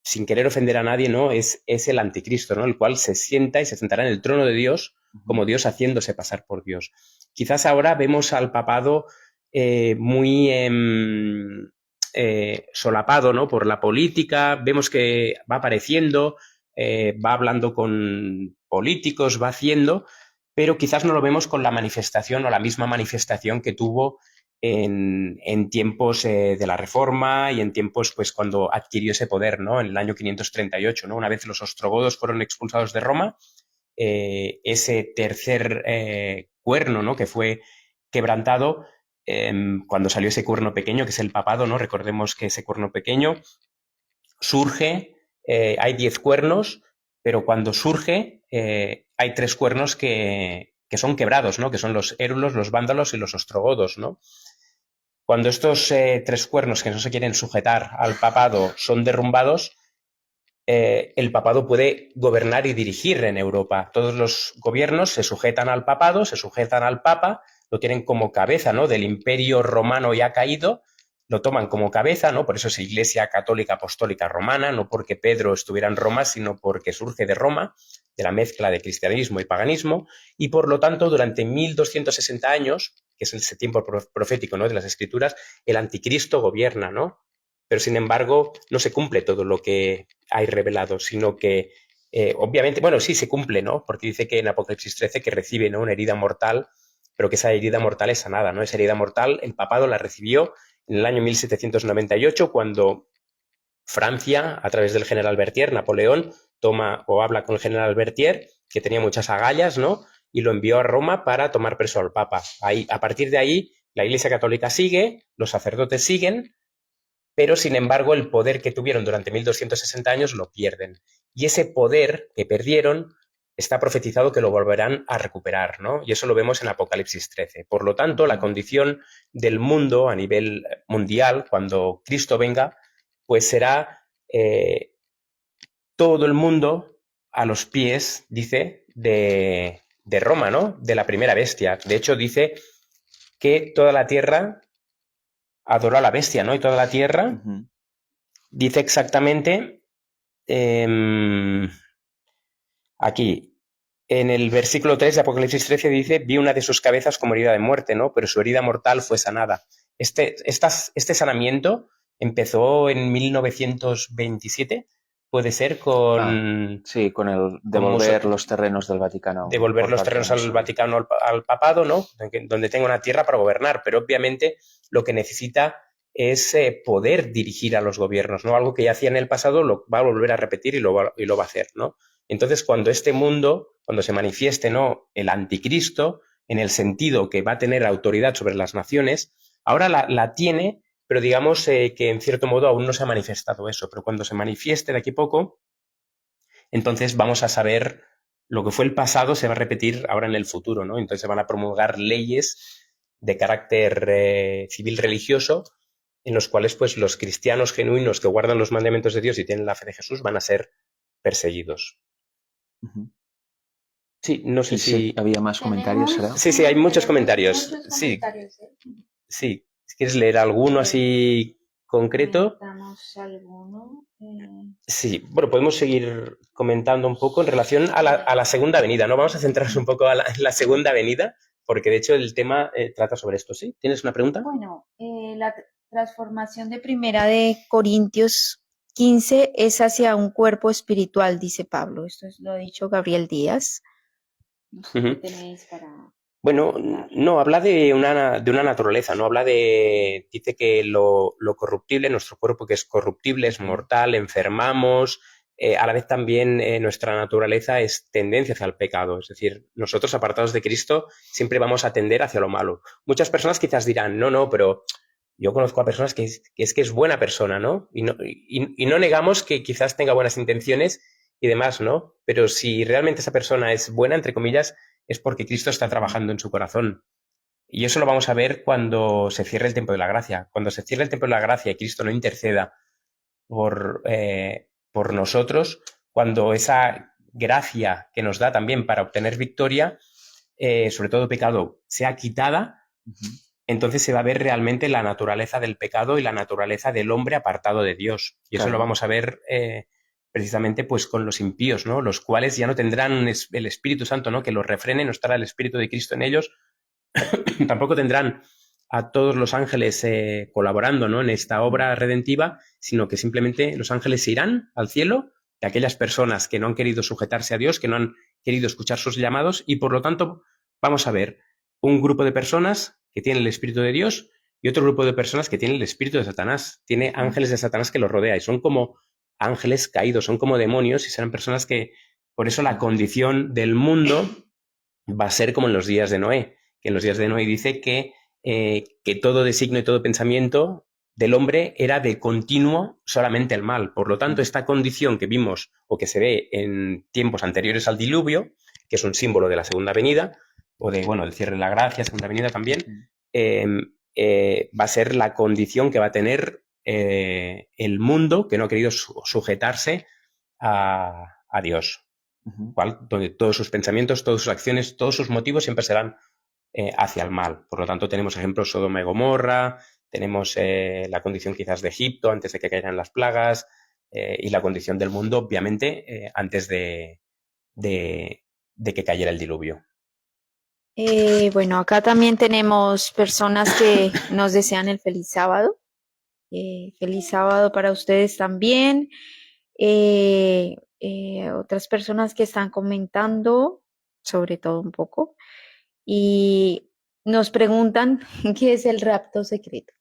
sin querer ofender a nadie, ¿no?, es el anticristo, ¿no?, el cual se sienta y se sentará en el trono de Dios como Dios haciéndose pasar por Dios. Quizás ahora vemos al papado muy solapado, ¿no?, por la política, vemos que va apareciendo, va hablando con políticos, va haciendo, pero quizás no lo vemos con la manifestación o la misma manifestación que tuvo en tiempos de la Reforma y en tiempos pues cuando adquirió ese poder, ¿no?, en el año 538, ¿no? Una vez los ostrogodos fueron expulsados de Roma, ese tercer cuerno, ¿no?, que fue quebrantado, cuando salió ese cuerno pequeño, que es el papado, ¿no? Recordemos que ese cuerno pequeño surge, hay 10 cuernos, pero cuando surge hay 3 cuernos que son quebrados, ¿no?, que son los érulos, los vándalos y los ostrogodos, ¿no? Cuando estos 3 cuernos que no se quieren sujetar al papado son derrumbados, el papado puede gobernar y dirigir en Europa. Todos los gobiernos se sujetan al papado, se sujetan al papa, lo tienen como cabeza, ¿no?, del imperio romano ya caído, lo toman como cabeza, ¿no? Por eso es Iglesia Católica Apostólica Romana, no porque Pedro estuviera en Roma, sino porque surge de Roma, de la mezcla de cristianismo y paganismo, y por lo tanto durante 1260 años, que es ese tiempo profético, ¿no?, de las Escrituras, el anticristo gobierna, ¿no? pero sin embargo no se cumple todo lo que hay revelado, sino que obviamente, bueno, sí se cumple, ¿no? Porque dice que en Apocalipsis 13 que recibe, ¿no?, una herida mortal, pero que esa herida mortal es sanada, ¿no? Esa herida mortal el papado la recibió en el año 1798 cuando Francia, a través del general Berthier, Napoleón, toma o habla con el general Berthier, que tenía muchas agallas, ¿no? Y lo envió a Roma para tomar preso al Papa. Ahí, a partir de ahí, la Iglesia Católica sigue, los sacerdotes siguen, pero sin embargo el poder que tuvieron durante 1260 años lo pierden. Y ese poder que perdieron está profetizado que lo volverán a recuperar, ¿no? Y eso lo vemos en Apocalipsis 13. Por lo tanto, la condición del mundo a nivel mundial, cuando Cristo venga, pues será todo el mundo a los pies, dice, de Roma, ¿no? De la primera bestia. De hecho, dice que toda la tierra adoró a la bestia, ¿no? Y toda la tierra dice exactamente aquí, en el versículo 3 de Apocalipsis 13 dice, vi una de sus cabezas como herida de muerte, ¿no? Pero su herida mortal fue sanada. Este sanamiento empezó en 1927, puede ser con... Sí, con el devolver los terrenos del Vaticano. Devolver los terrenos al Vaticano, al papado, ¿no? Donde tenga una tierra para gobernar, pero obviamente lo que necesita es poder dirigir a los gobiernos, ¿no? Algo que ya hacía en el pasado lo va a volver a repetir y lo va a hacer, ¿no? Entonces, cuando este mundo, cuando se manifieste, ¿no?, el anticristo, en el sentido que va a tener autoridad sobre las naciones, ahora la tiene, pero digamos que en cierto modo aún no se ha manifestado eso, pero cuando se manifieste de aquí a poco, entonces vamos a saber lo que fue el pasado se va a repetir ahora en el futuro, ¿no? Entonces se van a promulgar leyes de carácter civil religioso en los cuales pues los cristianos genuinos que guardan los mandamientos de Dios y tienen la fe de Jesús van a ser perseguidos. Sí, no sé si... había más comentarios, ¿será? Sí, hay muchos comentarios. Sí, sí. Si quieres leer alguno así concreto. Sí, bueno, podemos seguir comentando un poco en relación a la segunda venida, ¿no? Vamos a centrarnos un poco en la segunda venida, porque de hecho el tema trata sobre esto, ¿sí? ¿Tienes una pregunta? Bueno, la transformación de Primera de Corintios 15 es hacia un cuerpo espiritual, dice Pablo. Esto lo ha dicho Gabriel Díaz. No sé qué tenéis para... Bueno, no, habla de una naturaleza, ¿no? Dice que lo corruptible, nuestro cuerpo que es corruptible, es mortal, enfermamos, a la vez también nuestra naturaleza es tendencia hacia el pecado, es decir, nosotros apartados de Cristo siempre vamos a tender hacia lo malo. Muchas personas quizás dirán, no, pero yo conozco a personas que es buena persona, ¿no? Y no negamos que quizás tenga buenas intenciones y demás, ¿no? Pero si realmente esa persona es buena, entre comillas, es porque Cristo está trabajando en su corazón. Y eso lo vamos a ver cuando se cierre el tiempo de la gracia. Cuando se cierre el tiempo de la gracia y Cristo no interceda por nosotros, cuando esa gracia que nos da también para obtener victoria, sobre todo pecado, sea quitada, entonces se va a ver realmente la naturaleza del pecado y la naturaleza del hombre apartado de Dios. Y eso lo vamos a ver precisamente pues con los impíos, ¿no? Los cuales ya no tendrán el Espíritu Santo, ¿no?, que los refrene, no estará el Espíritu de Cristo en ellos. Tampoco tendrán a todos los ángeles colaborando, ¿no?, en esta obra redentiva, sino que simplemente los ángeles se irán al cielo de aquellas personas que no han querido sujetarse a Dios, que no han querido escuchar sus llamados, y por lo tanto vamos a ver un grupo de personas que tienen el Espíritu de Dios y otro grupo de personas que tienen el Espíritu de Satanás. Tiene ángeles de Satanás que los rodea y son como ángeles caídos, son como demonios y serán personas que, por eso la condición del mundo va a ser como en los días de Noé, que en los días de Noé dice que todo designio y todo pensamiento del hombre era de continuo solamente el mal. Por lo tanto, esta condición que vimos o que se ve en tiempos anteriores al diluvio, que es un símbolo de la segunda venida, o de, bueno, el cierre de la gracia, segunda venida también, va a ser la condición que va a tener el mundo que no ha querido sujetarse a Dios. Donde todos sus pensamientos, todas sus acciones, todos sus motivos siempre serán hacia el mal. Por lo tanto, tenemos ejemplos Sodoma y Gomorra, tenemos la condición quizás de Egipto antes de que cayeran las plagas y la condición del mundo, obviamente, antes de que cayera el diluvio. Bueno, acá también tenemos personas que nos desean el feliz sábado. Feliz sábado para ustedes también. Otras personas que están comentando, sobre todo un poco, y nos preguntan qué es el rapto secreto.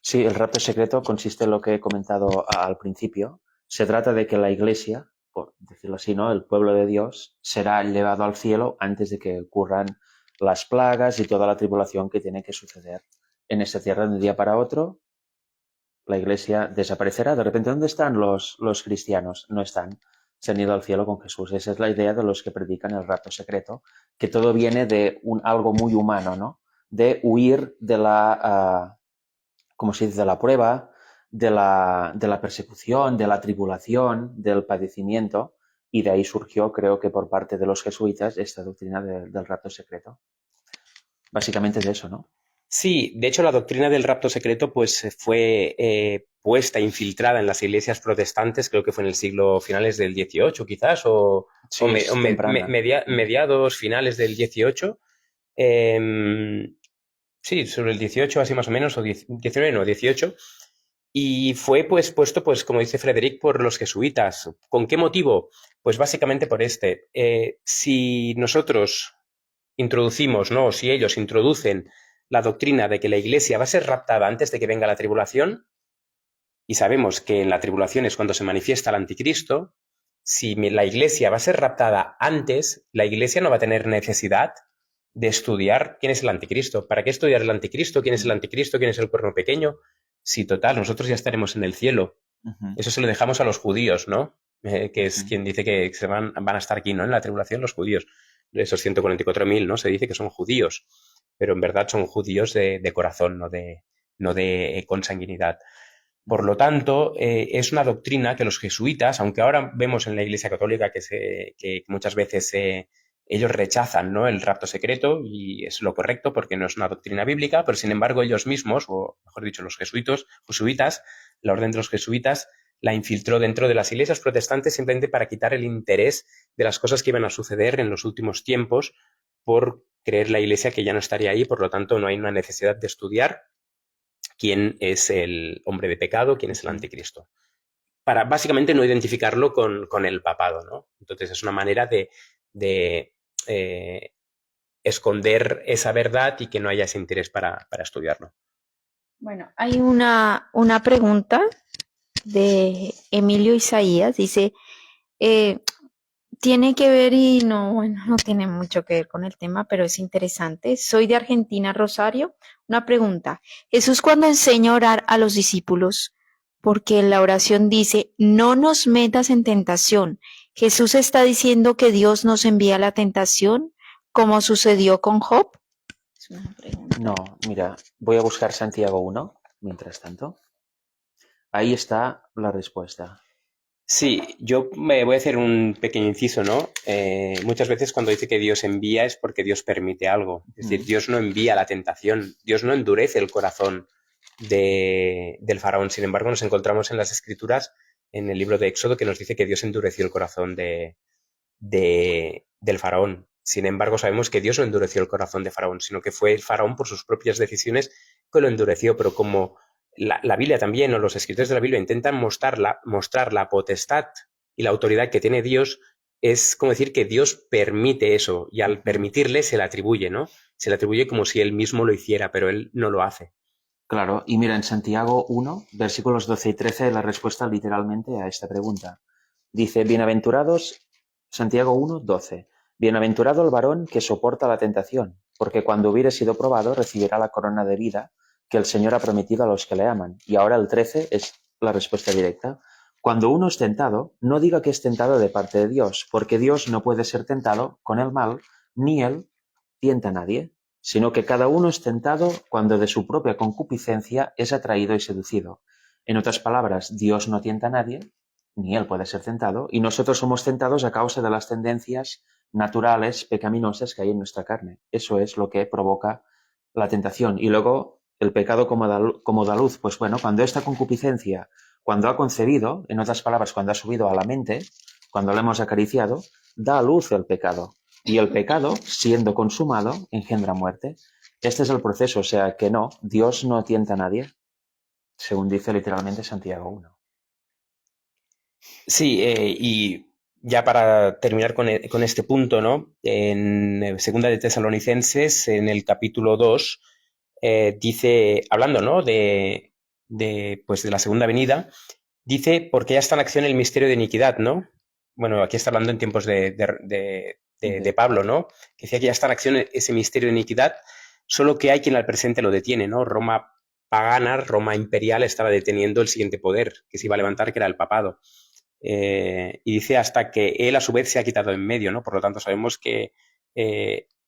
Sí, el rapto secreto consiste en lo que he comentado al principio. Se trata de que la Iglesia, por decirlo así, ¿no? El pueblo de Dios será llevado al cielo antes de que ocurran las plagas y toda la tribulación que tiene que suceder en esta tierra de un día para otro. La Iglesia desaparecerá. De repente, ¿dónde están los cristianos? No están. Se han ido al cielo con Jesús. Esa es la idea de los que predican el rapto secreto, que todo viene de algo muy humano, ¿no? De huir de como se dice, de la prueba, de la persecución, de la tribulación, del padecimiento, y de ahí surgió, creo que por parte de los jesuitas, esta doctrina del rapto secreto. Básicamente de eso, ¿no? Sí, de hecho la doctrina del rapto secreto pues fue puesta, infiltrada en las iglesias protestantes, creo que fue en el siglo finales del XVIII quizás, Sí, es temprana. mediados finales del XVIII. Sí, sobre el 18 así más o menos, o 19, no, 18. Y fue pues puesto, pues como dice Frederick, por los jesuitas. ¿Con qué motivo? Pues básicamente por este. Si nosotros introducimos, ¿no? O si ellos introducen la doctrina de que la iglesia va a ser raptada antes de que venga la tribulación, y sabemos que en la tribulación es cuando se manifiesta el anticristo, si la iglesia va a ser raptada antes, la iglesia no va a tener necesidad de estudiar quién es el anticristo. ¿Para qué estudiar el anticristo? ¿Quién es el anticristo? ¿Quién es el cuerno pequeño? Si total, nosotros ya estaremos en el cielo. Eso se lo dejamos a los judíos, ¿no? Que es quien dice que se van a estar aquí, ¿no? En la tribulación, los judíos. Esos 144.000, ¿no? Se dice que son judíos, pero en verdad son judíos de corazón, no de consanguinidad. Por lo tanto, es una doctrina que los jesuitas, aunque ahora vemos en la Iglesia Católica que muchas veces ellos rechazan, ¿no? El rapto secreto, y es lo correcto porque no es una doctrina bíblica, pero sin embargo ellos mismos, o mejor dicho, los jesuitas, la orden de los jesuitas, la infiltró dentro de las iglesias protestantes simplemente para quitar el interés de las cosas que iban a suceder en los últimos tiempos por creer la iglesia que ya no estaría ahí, por lo tanto no hay una necesidad de estudiar quién es el hombre de pecado, quién es el anticristo. Para básicamente no identificarlo con el papado, ¿no? Entonces es una manera de esconder esa verdad y que no haya ese interés para estudiarlo. Bueno, hay una pregunta de Emilio Isaías, dice, tiene que ver y no, bueno, no tiene mucho que ver con el tema, pero es interesante. Soy de Argentina, Rosario. Una pregunta. Jesús cuando enseña a orar a los discípulos, porque en la oración dice, no nos metas en tentación. Jesús está diciendo que Dios nos envía la tentación, como sucedió con Job. Es una pregunta. No, mira, voy a buscar Santiago 1, mientras tanto. Ahí está la respuesta. Sí, yo me voy a hacer un pequeño inciso, ¿no? Muchas veces cuando dice que Dios envía es porque Dios permite algo. Es decir, Dios no envía la tentación, Dios no endurece el corazón del faraón. Sin embargo, nos encontramos en las Escrituras, en el libro de Éxodo, que nos dice que Dios endureció el corazón del faraón. Sin embargo, sabemos que Dios no endureció el corazón de faraón, sino que fue el faraón por sus propias decisiones que lo endureció, pero como la Biblia también, o los escritores de la Biblia intentan mostrar la potestad y la autoridad que tiene Dios, es como decir que Dios permite eso, y al permitirle se le atribuye, ¿no? Se le atribuye como si él mismo lo hiciera, pero él no lo hace. Claro, y mira, en Santiago 1, versículos 12 y 13, la respuesta literalmente a esta pregunta. Dice, bienaventurados, Santiago 1, 12, bienaventurado el varón que soporta la tentación, porque cuando hubiere sido probado recibirá la corona de vida que el Señor ha prometido a los que le aman. Y ahora el 13 es la respuesta directa. Cuando uno es tentado, no diga que es tentado de parte de Dios, porque Dios no puede ser tentado con el mal, ni él tienta a nadie, sino que cada uno es tentado cuando de su propia concupiscencia es atraído y seducido. En otras palabras, Dios no tienta a nadie, ni él puede ser tentado, y nosotros somos tentados a causa de las tendencias naturales, pecaminosas que hay en nuestra carne. Eso es lo que provoca la tentación. Y luego, el pecado como da luz. Pues bueno, cuando esta concupiscencia, cuando ha concebido, en otras palabras, cuando ha subido a la mente, cuando la hemos acariciado, da a luz el pecado. Y el pecado, siendo consumado, engendra muerte. Este es el proceso, o sea que no, Dios no tienta a nadie, según dice literalmente Santiago 1. Sí, y ya para terminar con este punto, ¿no? En Segunda de Tesalonicenses, en el capítulo 2, dice, hablando, ¿no? Pues de la segunda venida, dice, porque ya está en acción el misterio de iniquidad, ¿no? Bueno, aquí está hablando en tiempos de Pablo, ¿no? Que decía que ya está en acción ese misterio de iniquidad, solo que hay quien al presente lo detiene, ¿no? Roma pagana, Roma imperial, estaba deteniendo el siguiente poder que se iba a levantar, que era el papado. Y dice hasta que él a su vez se ha quitado en medio, ¿no? Por lo tanto, sabemos que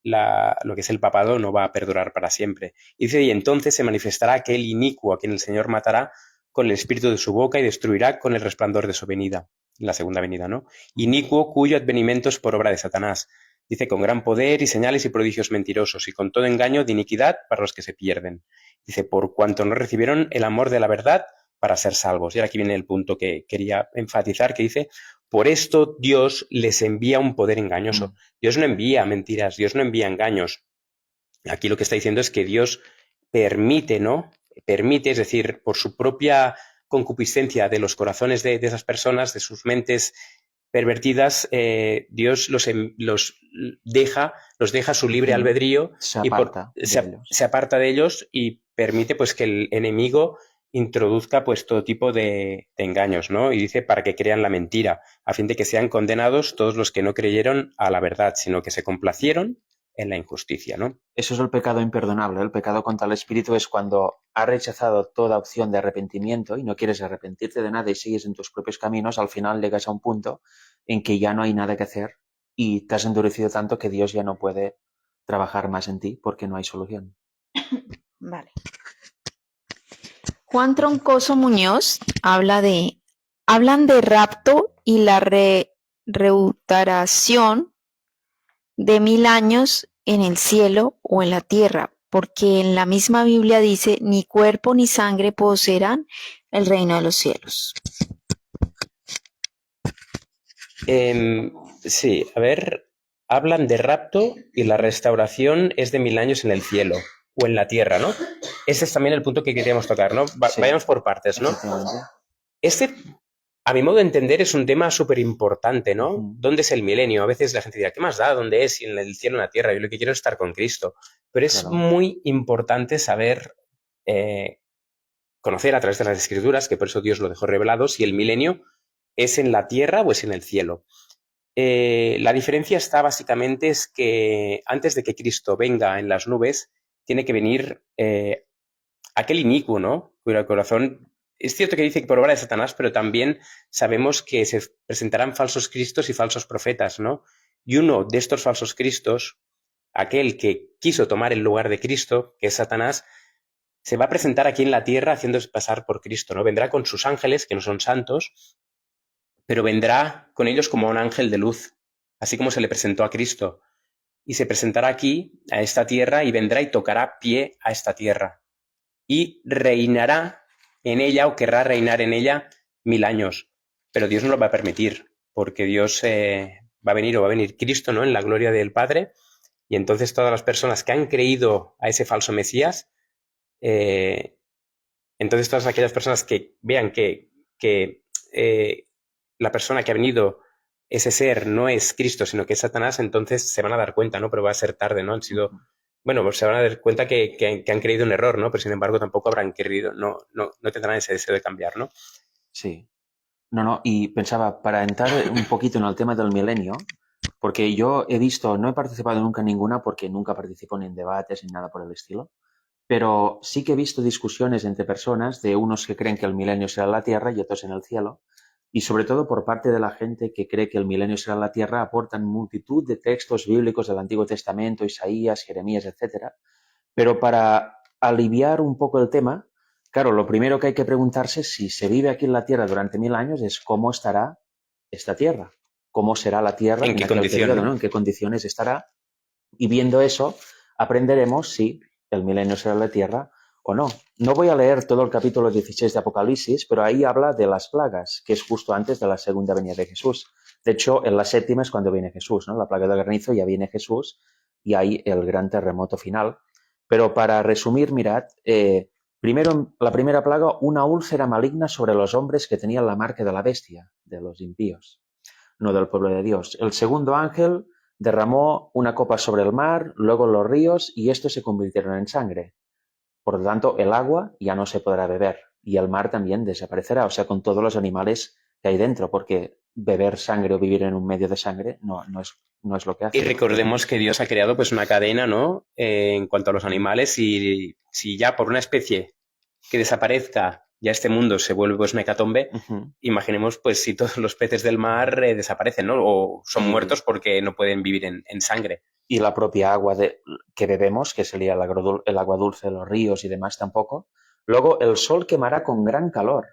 lo que es el papado no va a perdurar para siempre. Y dice, y entonces se manifestará aquel inicuo a quien el Señor matará con el espíritu de su boca y destruirá con el resplandor de su venida, la segunda venida, ¿no? Inicuo cuyo advenimiento es por obra de Satanás. Dice, con gran poder y señales y prodigios mentirosos y con todo engaño de iniquidad para los que se pierden. Dice, por cuanto no recibieron el amor de la verdad para ser salvos. Y ahora aquí viene el punto que quería enfatizar, que dice, por esto Dios les envía un poder engañoso. Dios no envía mentiras, Dios no envía engaños. Aquí lo que está diciendo es que Dios permite, ¿no? Permite, es decir, por su propia concupiscencia de los corazones de esas personas, de sus mentes pervertidas, Dios los deja su libre albedrío Se y aparta de ellos. se aparta de ellos y permite pues que el enemigo introduzca pues todo tipo de engaños, ¿no? Y dice para que crean la mentira, a fin de que sean condenados todos los que no creyeron a la verdad, sino que se complacieron en la injusticia, ¿no? Eso es el pecado imperdonable. El pecado contra el espíritu es cuando has rechazado toda opción de arrepentimiento y no quieres arrepentirte de nada y sigues en tus propios caminos. Al final llegas a un punto en que ya no hay nada que hacer y te has endurecido tanto que Dios ya no puede trabajar más en ti porque no hay solución. Vale. Juan Troncoso Muñoz hablan de rapto y la reuteración de 1000 años en el cielo o en la tierra, porque en la misma Biblia dice, ni cuerpo ni sangre poseerán el reino de los cielos. Sí, a ver, hablan de rapto y la restauración es de 1000 años en el cielo o en la tierra, ¿no? Ese es también el punto que queríamos tocar, ¿no? Sí. Vayamos por partes, ¿no? Este, a mi modo de entender, es un tema súper importante, ¿no? ¿Dónde es el milenio? A veces la gente dirá, ¿qué más da? ¿Dónde es? Si en el cielo o en la tierra. Yo lo que quiero es estar con Cristo. Pero es muy importante saber, conocer a través de las Escrituras, que por eso Dios lo dejó revelado, si el milenio es en la tierra o es en el cielo. La diferencia está básicamente es que antes de que Cristo venga en las nubes, tiene que venir aquel inicuo, ¿no? Cuyo corazón... Es cierto que dice que por obra de Satanás, pero también sabemos que se presentarán falsos cristos y falsos profetas, ¿no? Y uno de estos falsos cristos, aquel que quiso tomar el lugar de Cristo, que es Satanás, se va a presentar aquí en la tierra haciéndose pasar por Cristo, ¿no? Vendrá con sus ángeles, que no son santos, pero vendrá con ellos como un ángel de luz, así como se le presentó a Cristo. Y se presentará aquí, a esta tierra, y vendrá y tocará pie a esta tierra. Y reinará en ella o querrá reinar en ella 1000 años. Pero Dios no lo va a permitir, porque Dios va a venir Cristo, ¿no? En la gloria del Padre. Y entonces todas las personas que han creído a ese falso Mesías, entonces todas aquellas personas que vean que la persona que ha venido, ese ser, no es Cristo, sino que es Satanás, entonces se van a dar cuenta, ¿no? Pero va a ser tarde, ¿no? Han sido... Bueno, pues se van a dar cuenta que han creído un error, ¿no? Pero sin embargo tampoco habrán querido, no tendrán ese deseo de cambiar, ¿no? Sí. No, y pensaba, para entrar un poquito en el tema del milenio, porque yo he visto, no he participado nunca en ninguna porque nunca participo ni en debates ni nada por el estilo, pero sí que he visto discusiones entre personas de unos que creen que el milenio será en la tierra y otros en el cielo, y sobre todo por parte de la gente que cree que el milenio será en la tierra, aportan multitud de textos bíblicos del Antiguo Testamento, Isaías, Jeremías, etcétera. Pero para aliviar un poco el tema, claro, lo primero que hay que preguntarse si se vive aquí en la Tierra durante 1000 años es cómo estará esta Tierra, cómo será la Tierra en qué condiciones, periodo, ¿no? En qué condiciones estará. Y viendo eso, aprenderemos si el milenio será la Tierra o no. No voy a leer todo el capítulo 16 de Apocalipsis, pero ahí habla de las plagas, que es justo antes de la segunda venida de Jesús. De hecho, en la séptima es cuando viene Jesús, ¿no? La plaga del granizo, ya viene Jesús y hay el gran terremoto final. Pero para resumir, mirad, primero, la primera plaga, una úlcera maligna sobre los hombres que tenían la marca de la bestia, de los impíos, no del pueblo de Dios. El segundo ángel derramó una copa sobre el mar, luego los ríos, y estos se convirtieron en sangre. Por lo tanto, el agua ya no se podrá beber y el mar también desaparecerá, o sea, con todos los animales que hay dentro, porque beber sangre o vivir en un medio de sangre no es lo que hace. Y recordemos que Dios ha creado pues una cadena, ¿no? En cuanto a los animales, y si ya por una especie que desaparezca ya este mundo se vuelve pues una hecatombe, imaginemos pues si todos los peces del mar desaparecen, ¿no? O son muertos porque no pueden vivir en sangre. Y la propia agua que bebemos, que sería el agua dulce de los ríos y demás, tampoco. Luego, el sol quemará con gran calor.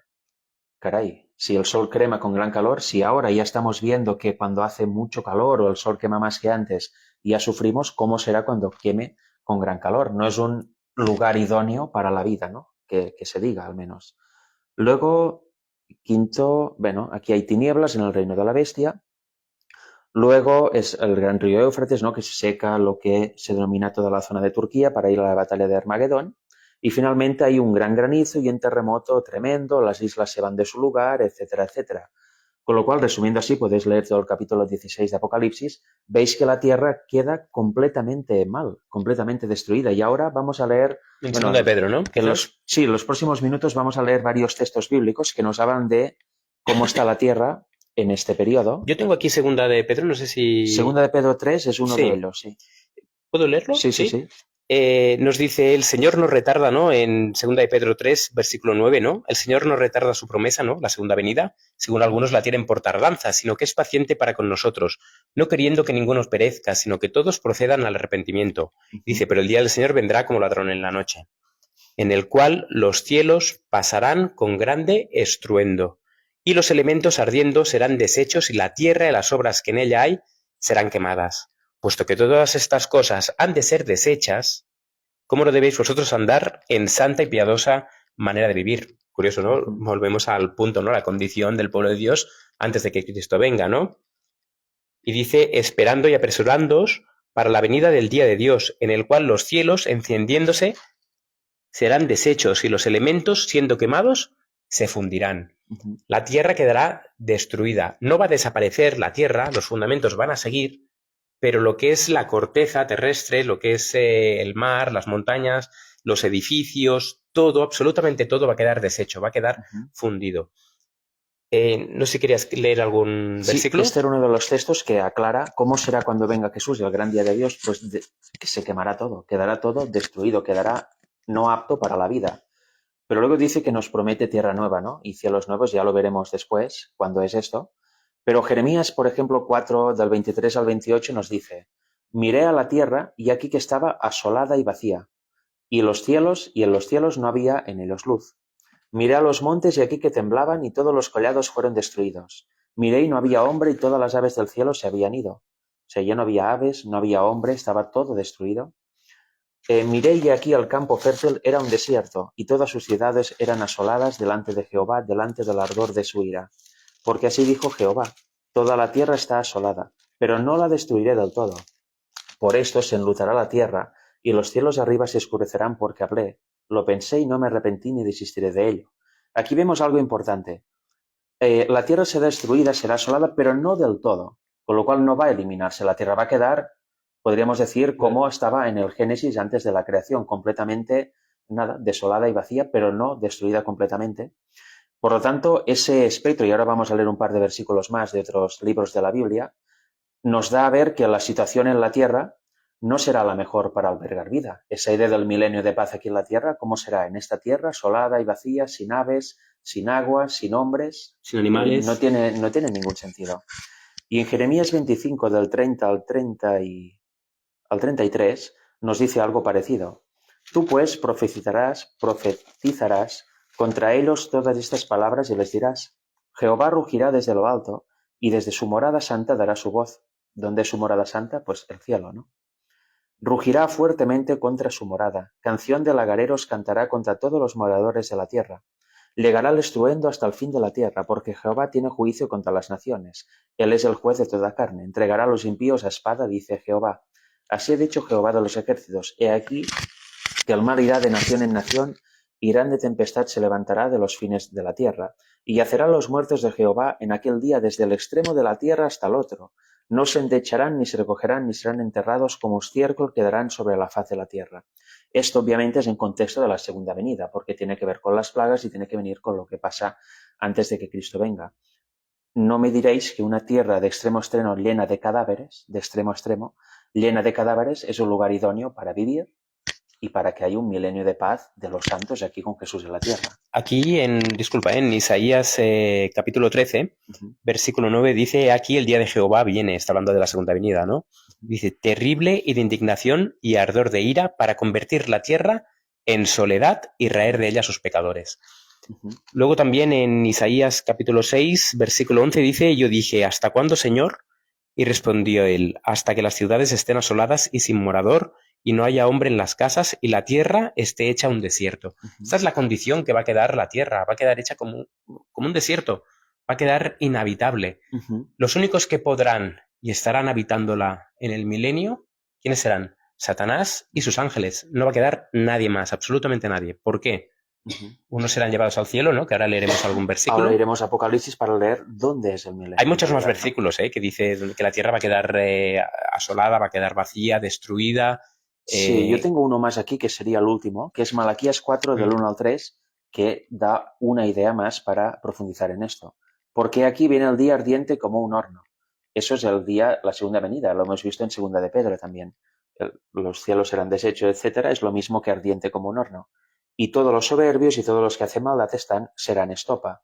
Caray, si el sol crema con gran calor, si ahora ya estamos viendo que cuando hace mucho calor o el sol quema más que antes, ya sufrimos, ¿cómo será cuando queme con gran calor? No es un lugar idóneo para la vida, ¿no? Que se diga, al menos. Luego, quinto, bueno, aquí hay tinieblas en el reino de la bestia. Luego es el gran río Éufrates, ¿no? Que se seca lo que se denomina toda la zona de Turquía para ir a la batalla de Armagedón. Y finalmente hay un gran granizo y un terremoto tremendo, las islas se van de su lugar, etcétera, etcétera. Con lo cual, resumiendo así, podéis leer todo el capítulo 16 de Apocalipsis, veis que la Tierra queda completamente mal, completamente destruida. Y ahora vamos a leer... En Segunda de Pedro, ¿no? En los próximos minutos vamos a leer varios textos bíblicos que nos hablan de cómo está la Tierra en este periodo. Yo tengo aquí Segunda de Pedro, no sé si... Segunda de Pedro 3 es uno de ellos, sí. ¿Puedo leerlo? Sí. Nos dice, el Señor no retarda, ¿no? En Segunda de Pedro 3, versículo 9, ¿no? El Señor no retarda su promesa, ¿no? La segunda venida, según algunos la tienen por tardanza, sino que es paciente para con nosotros, no queriendo que ninguno perezca, sino que todos procedan al arrepentimiento. Dice, pero el día del Señor vendrá como ladrón en la noche, en el cual los cielos pasarán con grande estruendo, y los elementos ardiendo serán deshechos, y la tierra y las obras que en ella hay serán quemadas. Puesto que todas estas cosas han de ser deshechas, ¿cómo no debéis vosotros andar en santa y piadosa manera de vivir? Curioso, ¿no? Volvemos al punto, ¿no? La condición del pueblo de Dios antes de que Cristo venga, ¿no? Y dice, esperando y apresurándoos para la venida del día de Dios, en el cual los cielos, encendiéndose, serán deshechos y los elementos, siendo quemados, se fundirán. La tierra quedará destruida. No va a desaparecer la tierra, los fundamentos van a seguir, pero lo que es la corteza terrestre, lo que es el mar, las montañas, los edificios, todo, absolutamente todo va a quedar deshecho, va a quedar fundido. No sé si querías leer algún versículo. Este era uno de los textos que aclara cómo será cuando venga Jesús y el gran día de Dios, pues que se quemará todo, quedará todo destruido, quedará no apto para la vida. Pero luego dice que nos promete tierra nueva, ¿no? Y cielos nuevos, ya lo veremos después, cuando es esto. Pero Jeremías, por ejemplo, 4, del 23 al 28, nos dice, miré a la tierra y aquí que estaba asolada y vacía, y en los cielos no había en ellos luz. Miré a los montes y aquí que temblaban y todos los collados fueron destruidos. Miré y no había hombre y todas las aves del cielo se habían ido. O sea, ya no había aves, no había hombre, estaba todo destruido. Miré y aquí el campo fértil era un desierto y todas sus ciudades eran asoladas delante de Jehová, delante del ardor de su ira. Porque así dijo Jehová, toda la tierra está asolada, pero no la destruiré del todo. Por esto se enlutará la tierra, y los cielos arriba se oscurecerán porque hablé. Lo pensé y no me arrepentí ni desistiré de ello. Aquí vemos algo importante. La tierra será destruida, será asolada, pero no del todo, con lo cual no va a eliminarse. La tierra va a quedar, podríamos decir, como estaba en el Génesis antes de la creación, completamente desolada y vacía, pero no destruida completamente. Por lo tanto, ese espectro, y ahora vamos a leer un par de versículos más de otros libros de la Biblia, nos da a ver que la situación en la tierra no será la mejor para albergar vida. Esa idea del milenio de paz aquí en la tierra, ¿cómo será? En esta tierra, asolada y vacía, sin aves, sin agua, sin hombres, sin animales. No tiene ningún sentido. Y en Jeremías 25, del 30 al 33, nos dice algo parecido. Tú pues profetizarás contra ellos todas estas palabras y les dirás, Jehová rugirá desde lo alto y desde su morada santa dará su voz. ¿Dónde es su morada santa? Pues el cielo, ¿no? Rugirá fuertemente contra su morada. Canción de lagareros cantará contra todos los moradores de la tierra. Llegará el estruendo hasta el fin de la tierra, porque Jehová tiene juicio contra las naciones. Él es el juez de toda carne. Entregará a los impíos a espada, dice Jehová. Así ha dicho Jehová de los ejércitos. He aquí que el mal irá de nación en nación, y grande tempestad se levantará de los fines de la tierra, y yacerán los muertos de Jehová en aquel día desde el extremo de la tierra hasta el otro. No se endecharán, ni se recogerán, ni serán enterrados, como estiércol quedarán sobre la faz de la tierra. Esto obviamente es en contexto de la segunda venida, porque tiene que ver con las plagas y tiene que venir con lo que pasa antes de que Cristo venga. No me diréis que una tierra de extremo a extremo llena de cadáveres, de extremo a extremo, llena de cadáveres, es un lugar idóneo para vivir y para que haya un milenio de paz de los santos aquí con Jesús en la tierra. Aquí en Isaías capítulo 13, Ujú. versículo 9, dice: aquí el día de Jehová viene, está hablando de la segunda venida, ¿no? Dice: terrible y de indignación y ardor de ira para convertir la tierra en soledad y raer de ella a sus pecadores. Ujú. Luego también en Isaías capítulo 6, versículo 11 dice: yo dije: ¿hasta cuándo, Señor? Y respondió él: hasta que las ciudades estén asoladas y sin morador, y no haya hombre en las casas, y la tierra esté hecha un desierto. Ujú. Esta es la condición que va a quedar la tierra, va a quedar hecha como un desierto, va a quedar inhabitable. Ujú. Los únicos que podrán y estarán habitándola en el milenio, ¿quiénes serán? Satanás y sus ángeles. No va a quedar nadie más, absolutamente nadie. ¿Por qué? Ujú. Unos serán llevados al cielo, ¿no? Que ahora leeremos algún versículo. Ahora iremos a Apocalipsis para leer dónde es el milenio. Hay muchos en más realidad, ¿no? versículos que dice que la tierra va a quedar asolada, va a quedar vacía, destruida. Sí, yo tengo uno más aquí que sería el último, que es Malaquías 4 del 1 al 3, que da una idea más para profundizar en esto. Porque aquí viene el día ardiente como un horno. Eso es el día, la segunda venida, lo hemos visto en segunda de Pedro también. Los cielos serán deshechos, etcétera, es lo mismo que ardiente como un horno. Y todos los soberbios y todos los que hacen maldad serán estopa.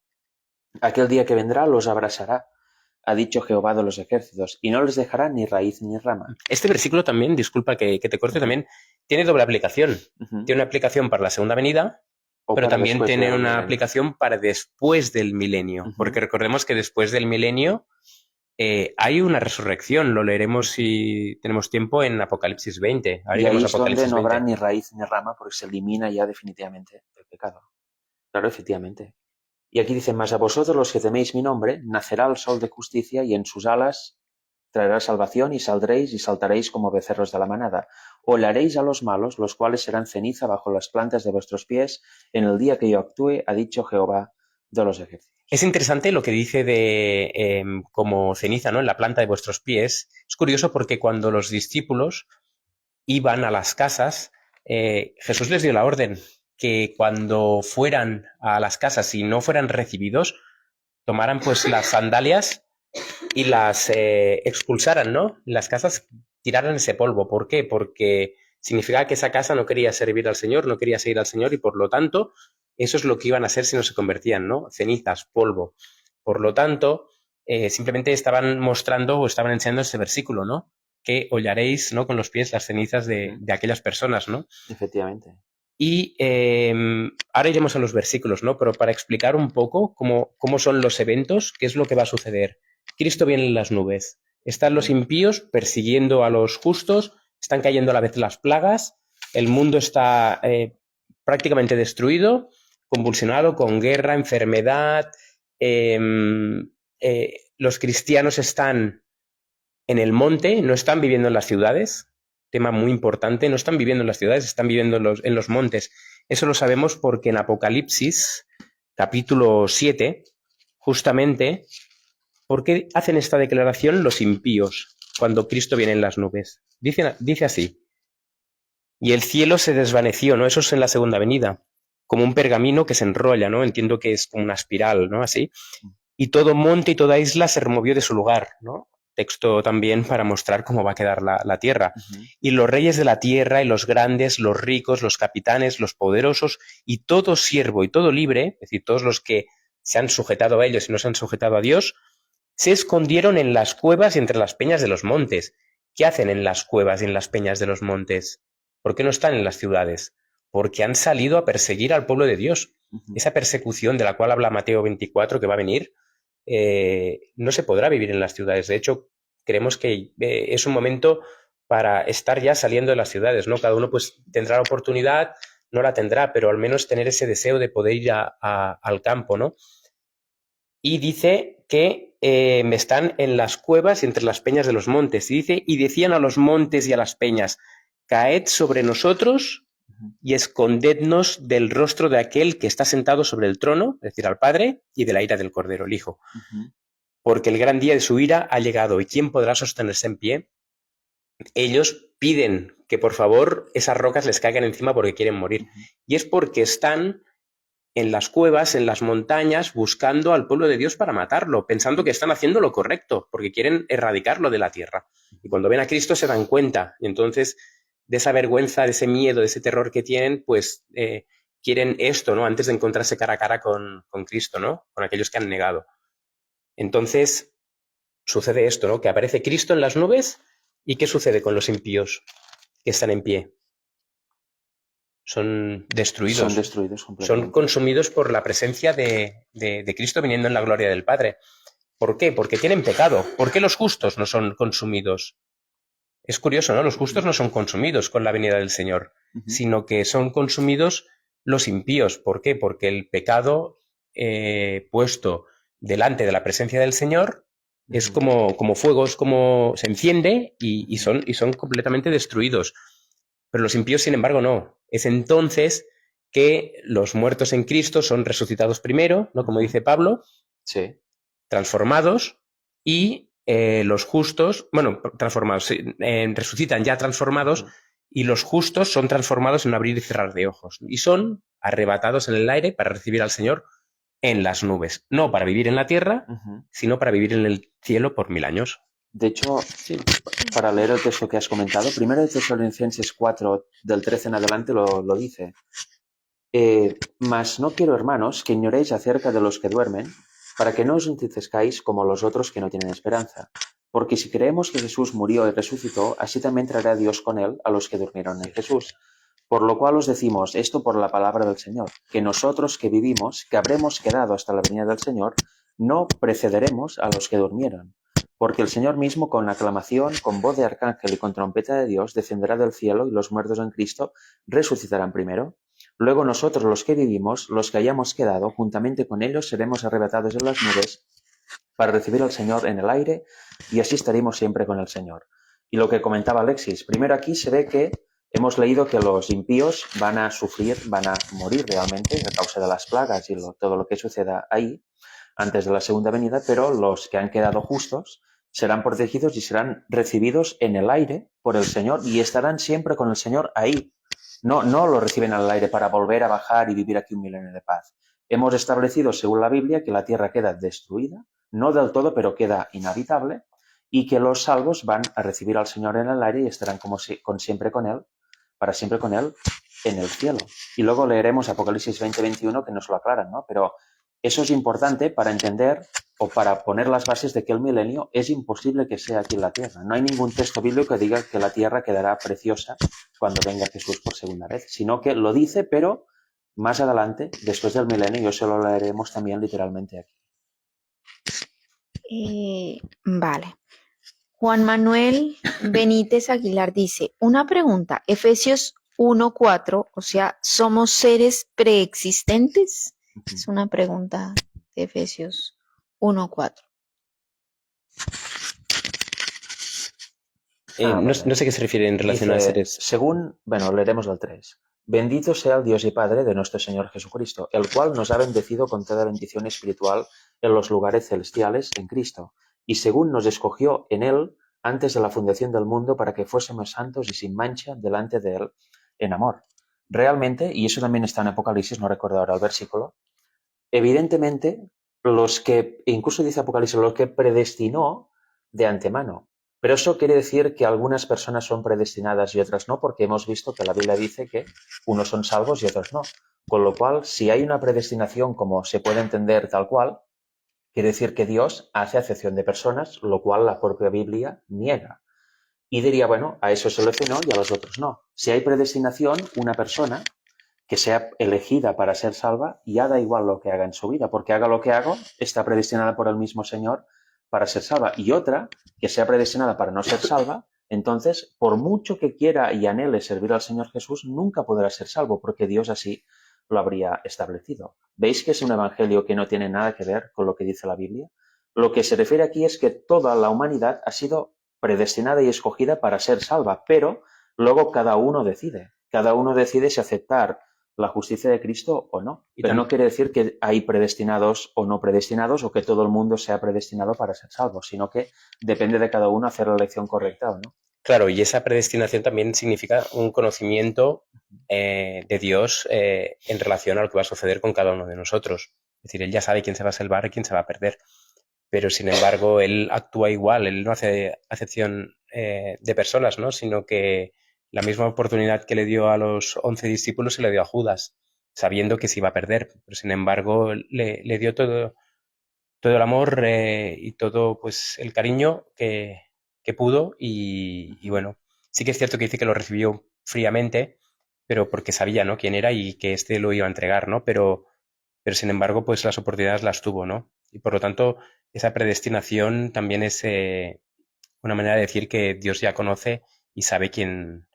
Aquel día que vendrá los abrasará, ha dicho Jehová de los ejércitos, y no les dejará ni raíz ni rama. Este versículo también, disculpa que te corte, también tiene doble aplicación. Ujú. Tiene una aplicación para la segunda venida, O pero para también después tiene del una milenio. aplicación para después del milenio. Ujú. Porque recordemos que después del milenio hay una resurrección. Lo leeremos si tenemos tiempo en Apocalipsis 20. Ahora Y ahí iremos a es donde Apocalipsis no habrá 20. ni raíz ni rama, porque se elimina ya definitivamente el pecado. Claro, efectivamente. Y aquí dice: mas a vosotros los que teméis mi nombre, nacerá el sol de justicia, y en sus alas traerá salvación, y saldréis y saltaréis como becerros de la manada. Olaréis a los malos, los cuales serán ceniza bajo las plantas de vuestros pies, en el día que yo actúe, ha dicho Jehová de los ejércitos. Es interesante lo que dice de como ceniza, ¿no? En la planta de vuestros pies. Es curioso porque cuando los discípulos iban a las casas, Jesús les dio la orden que cuando fueran a las casas y no fueran recibidos, tomaran pues las sandalias y las expulsaran, ¿no? Las casas tiraran ese polvo. ¿Por qué? Porque significaba que esa casa no quería servir al Señor, no quería seguir al Señor y por lo tanto eso es lo que iban a hacer si no se convertían, ¿no? Cenizas, polvo. Por lo tanto, simplemente estaban mostrando o estaban enseñando este versículo, ¿no? Que hollaréis, ¿no? Con los pies las cenizas de aquellas personas, ¿no? Efectivamente. Y ahora iremos a los versículos, ¿no? Pero para explicar un poco cómo son los eventos, qué es lo que va a suceder. Cristo viene en las nubes. Están los impíos persiguiendo a los justos, están cayendo a la vez las plagas, el mundo está prácticamente destruido, convulsionado con guerra, enfermedad. Los cristianos están en el monte, no están viviendo en las ciudades. Tema muy importante, no están viviendo en las ciudades, están viviendo en los montes. Eso lo sabemos porque en Apocalipsis, capítulo 7, justamente, ¿por qué hacen esta declaración los impíos cuando Cristo viene en las nubes? Dice así: y el cielo se desvaneció, ¿no? Eso es en la segunda venida, como un pergamino que se enrolla, ¿no? Entiendo que es como una espiral, ¿no? Así. Y todo monte y toda isla se removió de su lugar, ¿no? Texto también para mostrar cómo va a quedar la tierra. Y los reyes de la tierra, y los grandes, los ricos, los capitanes, los poderosos, y todo siervo y todo libre, es decir, todos los que se han sujetado a ellos y no se han sujetado a Dios, se escondieron en las cuevas y entre las peñas de los montes. ¿Qué hacen en las cuevas y en las peñas de los montes? ¿Por qué no están en las ciudades? Porque han salido a perseguir al pueblo de Dios. Esa persecución de la cual habla Mateo 24 que va a venir, no se podrá vivir en las ciudades. De hecho, creemos que es un momento para estar ya saliendo de las ciudades, ¿no? Cada uno pues tendrá la oportunidad, no la tendrá, pero al menos tener ese deseo de poder ir al campo, ¿no? Y dice que están en las cuevas y entre las peñas de los montes. Y dice, y decían a los montes y a las peñas, caed sobre nosotros y escondednos del rostro de aquel que está sentado sobre el trono, es decir, al Padre, y de la ira del Cordero, el Hijo. Porque el gran día de su ira ha llegado, ¿y quién podrá sostenerse en pie? Ellos piden que por favor esas rocas les caigan encima porque quieren morir. Y es porque están en las cuevas, en las montañas, buscando al pueblo de Dios para matarlo, pensando que están haciendo lo correcto, porque quieren erradicarlo de la tierra. Y cuando ven a Cristo se dan cuenta. Y entonces, de esa vergüenza, de ese miedo, de ese terror que tienen, pues quieren esto, ¿no? Antes de encontrarse cara a cara con Cristo, ¿no? Con aquellos que han negado. Entonces, sucede esto, ¿no? Que aparece Cristo en las nubes. ¿Y qué sucede con los impíos que están en pie? Son destruidos. Son destruidos completamente. Son consumidos por la presencia de Cristo viniendo en la gloria del Padre. ¿Por qué? Porque tienen pecado. ¿Por qué los justos no son consumidos? Es curioso, ¿no? Los justos no son consumidos con la venida del Señor, sino que son consumidos los impíos. ¿Por qué? Porque el pecado puesto delante de la presencia del Señor es como fuego, es como se enciende y son completamente destruidos. Pero los impíos, sin embargo, no. Es entonces que los muertos en Cristo son resucitados primero, ¿no? Como dice Pablo, sí, transformados, y los justos, bueno, transformados, resucitan ya transformados, y los justos son transformados en un abrir y cerrar de ojos. Y son arrebatados en el aire para recibir al Señor en las nubes. No para vivir en la tierra, sino para vivir en el cielo por 1000 años. De hecho, sí, para leer el texto que has comentado, primero de Tesalonicenses 4, del 13 en adelante, lo dice. Mas no quiero, hermanos, que ignoréis acerca de los que duermen, para que no os entristezcáis como los otros que no tienen esperanza. Porque si creemos que Jesús murió y resucitó, así también traerá Dios con él a los que durmieron en Jesús. Por lo cual os decimos esto por la palabra del Señor, que nosotros que vivimos, que habremos quedado hasta la venida del Señor, no precederemos a los que durmieron. Porque el Señor mismo, con aclamación, con voz de arcángel y con trompeta de Dios, descenderá del cielo, y los muertos en Cristo resucitarán primero. Luego nosotros, los que vivimos, los que hayamos quedado, juntamente con ellos seremos arrebatados en las nubes para recibir al Señor en el aire, y así estaremos siempre con el Señor. Y lo que comentaba Alexis, primero aquí se ve que hemos leído que los impíos van a sufrir, van a morir realmente a causa de las plagas y todo lo que suceda ahí antes de la segunda venida, pero los que han quedado justos serán protegidos y serán recibidos en el aire por el Señor y estarán siempre con el Señor ahí. No lo reciben al aire para volver a bajar y vivir aquí un milenio de paz. Hemos establecido, según la Biblia, que la tierra queda destruida, no del todo, pero queda inhabitable, y que los salvos van a recibir al Señor en el aire y estarán siempre con Él, para siempre con Él en el cielo. Y luego leeremos Apocalipsis 20-21 que nos lo aclaran, ¿no? Pero eso es importante para entender o para poner las bases de que el milenio es imposible que sea aquí en la tierra. No hay ningún texto bíblico que diga que la tierra quedará preciosa cuando venga Jesús por segunda vez, sino que lo dice, pero más adelante, después del milenio, y eso lo leeremos también literalmente aquí. Vale. Juan Manuel Benítez Aguilar dice, una pregunta, Efesios 1:4, o sea, ¿somos seres preexistentes? Es una pregunta de Efesios 1:4. No sé a qué se refiere en relación a seres. Según, leeremos el 3. Bendito sea el Dios y Padre de nuestro Señor Jesucristo, el cual nos ha bendecido con toda bendición espiritual en los lugares celestiales en Cristo, y según nos escogió en Él antes de la fundación del mundo para que fuésemos santos y sin mancha delante de Él en amor. Realmente, y eso también está en Apocalipsis, no recuerdo ahora el versículo, evidentemente, incluso dice Apocalipsis, los que predestinó de antemano. Pero eso quiere decir que algunas personas son predestinadas y otras no, porque hemos visto que la Biblia dice que unos son salvos y otros no. Con lo cual, si hay una predestinación como se puede entender tal cual, quiere decir que Dios hace acepción de personas, lo cual la propia Biblia niega. Y diría, bueno, a eso seleccionó y a los otros no. Si hay predestinación, una persona que sea elegida para ser salva, ya da igual lo que haga en su vida, porque haga lo que haga, está predestinada por el mismo Señor para ser salva. Y otra, que sea predestinada para no ser salva, Entonces, por mucho que quiera y anhele servir al Señor Jesús, nunca podrá ser salvo, porque Dios así lo habría establecido. ¿Veis que es un evangelio que no tiene nada que ver con lo que dice la Biblia? Lo que se refiere aquí es que toda la humanidad ha sido predestinada y escogida para ser salva, pero luego cada uno decide. Cada uno decide si aceptar la justicia de Cristo o no. Pero no quiere decir que hay predestinados o no predestinados o que todo el mundo sea predestinado para ser salvo, sino que depende de cada uno hacer la elección correcta o no. Claro, y esa predestinación también significa un conocimiento de Dios en relación a lo que va a suceder con cada uno de nosotros. Es decir, Él ya sabe quién se va a salvar y quién se va a perder. Pero, sin embargo, Él actúa igual. Él no hace acepción de personas, ¿no? Sino que la misma oportunidad que le dio a los 11 discípulos se le dio a Judas, sabiendo que se iba a perder. Pero, sin embargo, le dio todo el amor y todo pues el cariño que pudo y bueno, sí que es cierto que dice que lo recibió fríamente, pero porque sabía, ¿no?, quién era y que este lo iba a entregar, ¿no? Pero sin embargo, pues las oportunidades las tuvo, ¿no? Y por lo tanto, esa predestinación también es una manera de decir que Dios ya conoce y sabe quién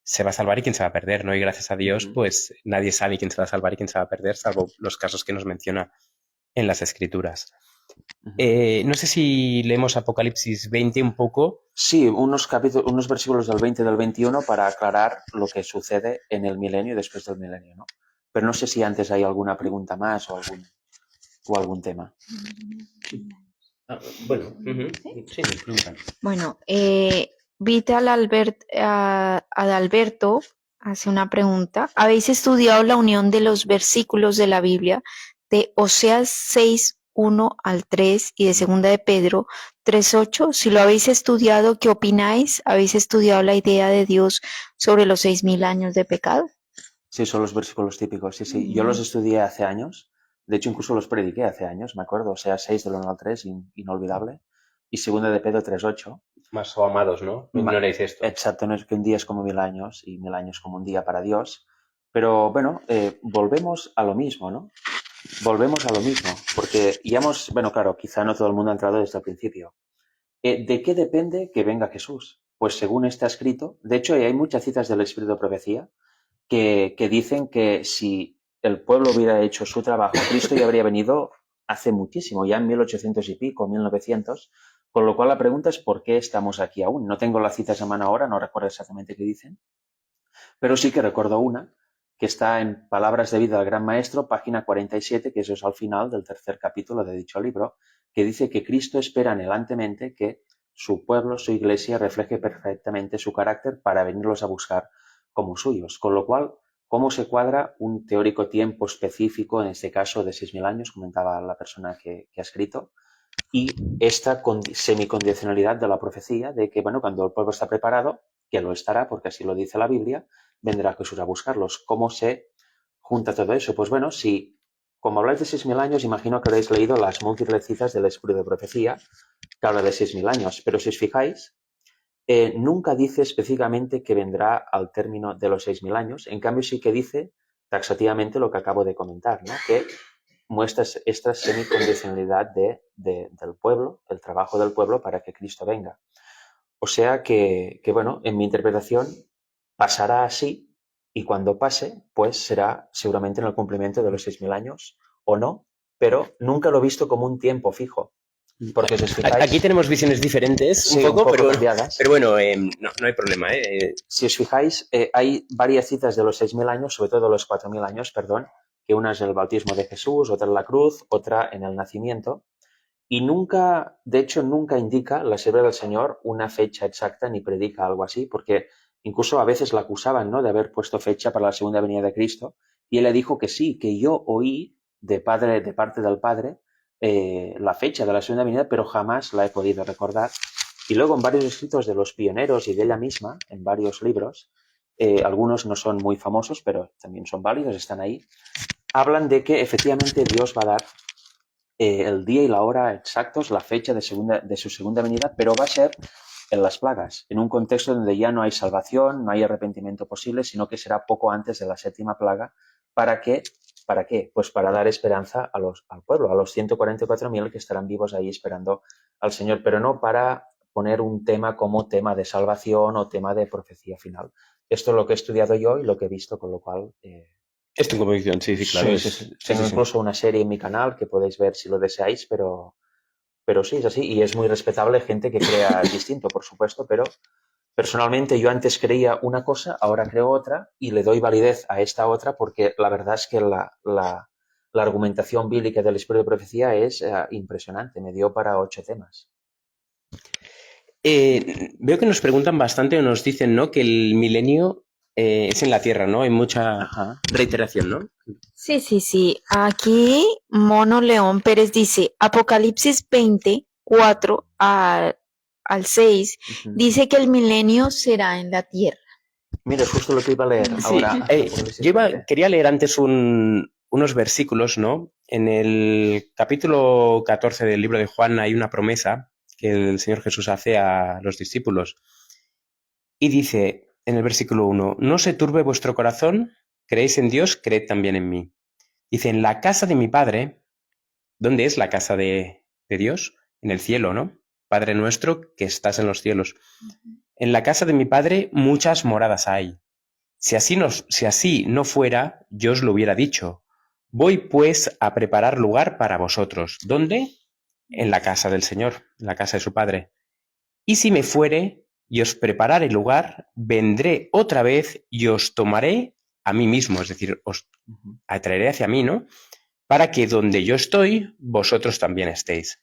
se va a salvar y quién se va a perder, ¿no? Y gracias a Dios, pues nadie sabe quién se va a salvar y quién se va a perder, salvo los casos que nos menciona en las Escrituras. No sé si leemos Apocalipsis 20 un poco. Sí, unos versículos del 20 y del 21 para aclarar lo que sucede en el milenio y después del milenio, ¿no? Pero no sé si antes hay alguna pregunta más o algún tema. Bueno, sí, me preguntan. Bueno, Vital Adalberto hace una pregunta. ¿Habéis estudiado la unión de los versículos de la Biblia de Oseas 6:1 al 3 y de Segunda de Pedro 3:8? Si lo habéis estudiado, ¿qué opináis? ¿Habéis estudiado la idea de Dios sobre los 6.000 años de pecado? Sí, son los versículos típicos, sí, sí. Yo los estudié hace años, de hecho incluso los prediqué hace años, me acuerdo, o sea, 6 del 1 al 3, inolvidable, y Segunda de Pedro 3:8. Más o amados, ¿no? No ignoréis esto. Exacto, no es que un día es como 1000 años y 1000 años como un día para Dios, pero bueno, volvemos a lo mismo, ¿no? Volvemos a lo mismo, porque ya bueno, claro, quizá no todo el mundo ha entrado desde el principio. ¿De qué depende que venga Jesús? Pues según está escrito, de hecho hay muchas citas del Espíritu de Profecía, que dicen que si el pueblo hubiera hecho su trabajo, Cristo ya habría venido hace muchísimo, ya en 1800 y pico, 1900, con lo cual la pregunta es ¿por qué estamos aquí aún? No tengo las citas a mano ahora, no recuerdo exactamente qué dicen, pero sí que recuerdo una que está en Palabras de Vida del Gran Maestro, página 47, que eso es al final del tercer capítulo de dicho libro, que dice que Cristo espera anhelantemente que su pueblo, su iglesia, refleje perfectamente su carácter para venirlos a buscar como suyos. Con lo cual, ¿cómo se cuadra un teórico tiempo específico, en este caso de 6.000 años, comentaba la persona que ha escrito, y esta semicondicionalidad de la profecía de que, bueno, cuando el pueblo está preparado, que lo estará, porque así lo dice la Biblia, vendrá Jesús a buscarlos. ¿Cómo se junta todo eso? Pues bueno, si, como habláis de 6.000 años, imagino que habréis leído las múltiples citas del Espíritu de Profecía, que habla de 6.000 años, pero si os fijáis, nunca dice específicamente que vendrá al término de los 6.000 años, en cambio sí que dice taxativamente lo que acabo de comentar, ¿no? Que muestra esta semicondicionalidad del pueblo, el trabajo del pueblo para que Cristo venga. O sea que, bueno, en mi interpretación pasará así y cuando pase, pues será seguramente en el cumplimiento de los 6.000 años o no, pero nunca lo he visto como un tiempo fijo. Porque si os fijáis, Aquí tenemos visiones diferentes, sí, un poco, pero cambiadas. bueno, no hay problema. Si os fijáis, hay varias citas de los 6.000 años, sobre todo los 4.000 años, perdón, que una es el bautismo de Jesús, otra en la cruz, otra en el nacimiento, y nunca, de hecho, nunca indica la Escritura del Señor una fecha exacta ni predica algo así, porque incluso a veces la acusaban, ¿no?, de haber puesto fecha para la segunda venida de Cristo, y él le dijo que sí, que yo oí de parte del Padre la fecha de la segunda venida, pero jamás la he podido recordar. Y luego en varios escritos de los pioneros y de ella misma, en varios libros, algunos no son muy famosos, pero también son válidos, están ahí, hablan de que efectivamente Dios va a dar el día y la hora exactos, la fecha de su segunda venida, pero va a ser en las plagas, en un contexto donde ya no hay salvación, no hay arrepentimiento posible, sino que será poco antes de la séptima plaga. ¿Para qué? ¿Para qué? Pues para dar esperanza al pueblo, a los 144.000 que estarán vivos ahí esperando al Señor, pero no para poner un tema como tema de salvación o tema de profecía final. Esto es lo que he estudiado yo y lo que he visto, con lo cual... Es tu convicción, sí, claro. Tengo incluso una serie en mi canal que podéis ver si lo deseáis, pero sí, es así. Y es muy respetable gente que crea distinto, por supuesto, pero personalmente yo antes creía una cosa, ahora creo otra y le doy validez a esta otra porque la verdad es que la argumentación bíblica del espíritu de profecía es impresionante. Me dio para 8 temas. Veo que nos preguntan bastante o nos dicen, ¿no?, que el milenio es en la Tierra, ¿no? Hay mucha reiteración, ¿no? Sí. Aquí Mono León Pérez dice, Apocalipsis 20, 4 al 6, dice que el milenio será en la Tierra. Mira, justo lo que iba a leer ahora. Yo quería leer antes unos versículos, ¿no? En el capítulo 14 del libro de Juan hay una promesa que el Señor Jesús hace a los discípulos. Y dice en el versículo 1, no se turbe vuestro corazón, creéis en Dios, creed también en mí. Dice, en la casa de mi Padre, ¿dónde es la casa de Dios? En el cielo, ¿no? Padre nuestro que estás en los cielos. En la casa de mi Padre muchas moradas hay. Si así no fuera, yo os lo hubiera dicho. Voy pues a preparar lugar para vosotros. ¿Dónde? En la casa del Señor, en la casa de su Padre. Y si me fuere y os prepararé lugar, vendré otra vez y os tomaré a mí mismo, es decir, os atraeré hacia mí, ¿no? Para que donde yo estoy, vosotros también estéis.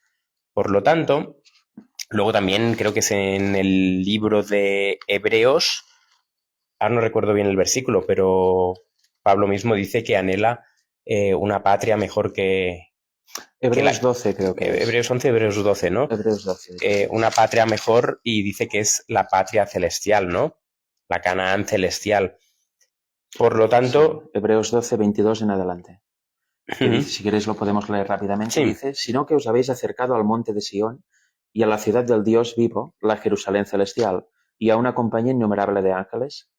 Por lo tanto, luego también creo que es en el libro de Hebreos, ahora no recuerdo bien el versículo, pero Pablo mismo dice que anhela una patria mejor que... Hebreos 12 creo que es. Hebreos 11, Hebreos 12, ¿no? Hebreos 12. Una patria mejor y dice que es la patria celestial, ¿no? La Canaán celestial. Por lo tanto... Sí. Hebreos 12, 22 en adelante. Que dice, si queréis lo podemos leer rápidamente. Sí. Dice, sino que os habéis acercado al monte de Sión y a la ciudad del Dios vivo, la Jerusalén celestial, y a una compañía innumerable de ángeles,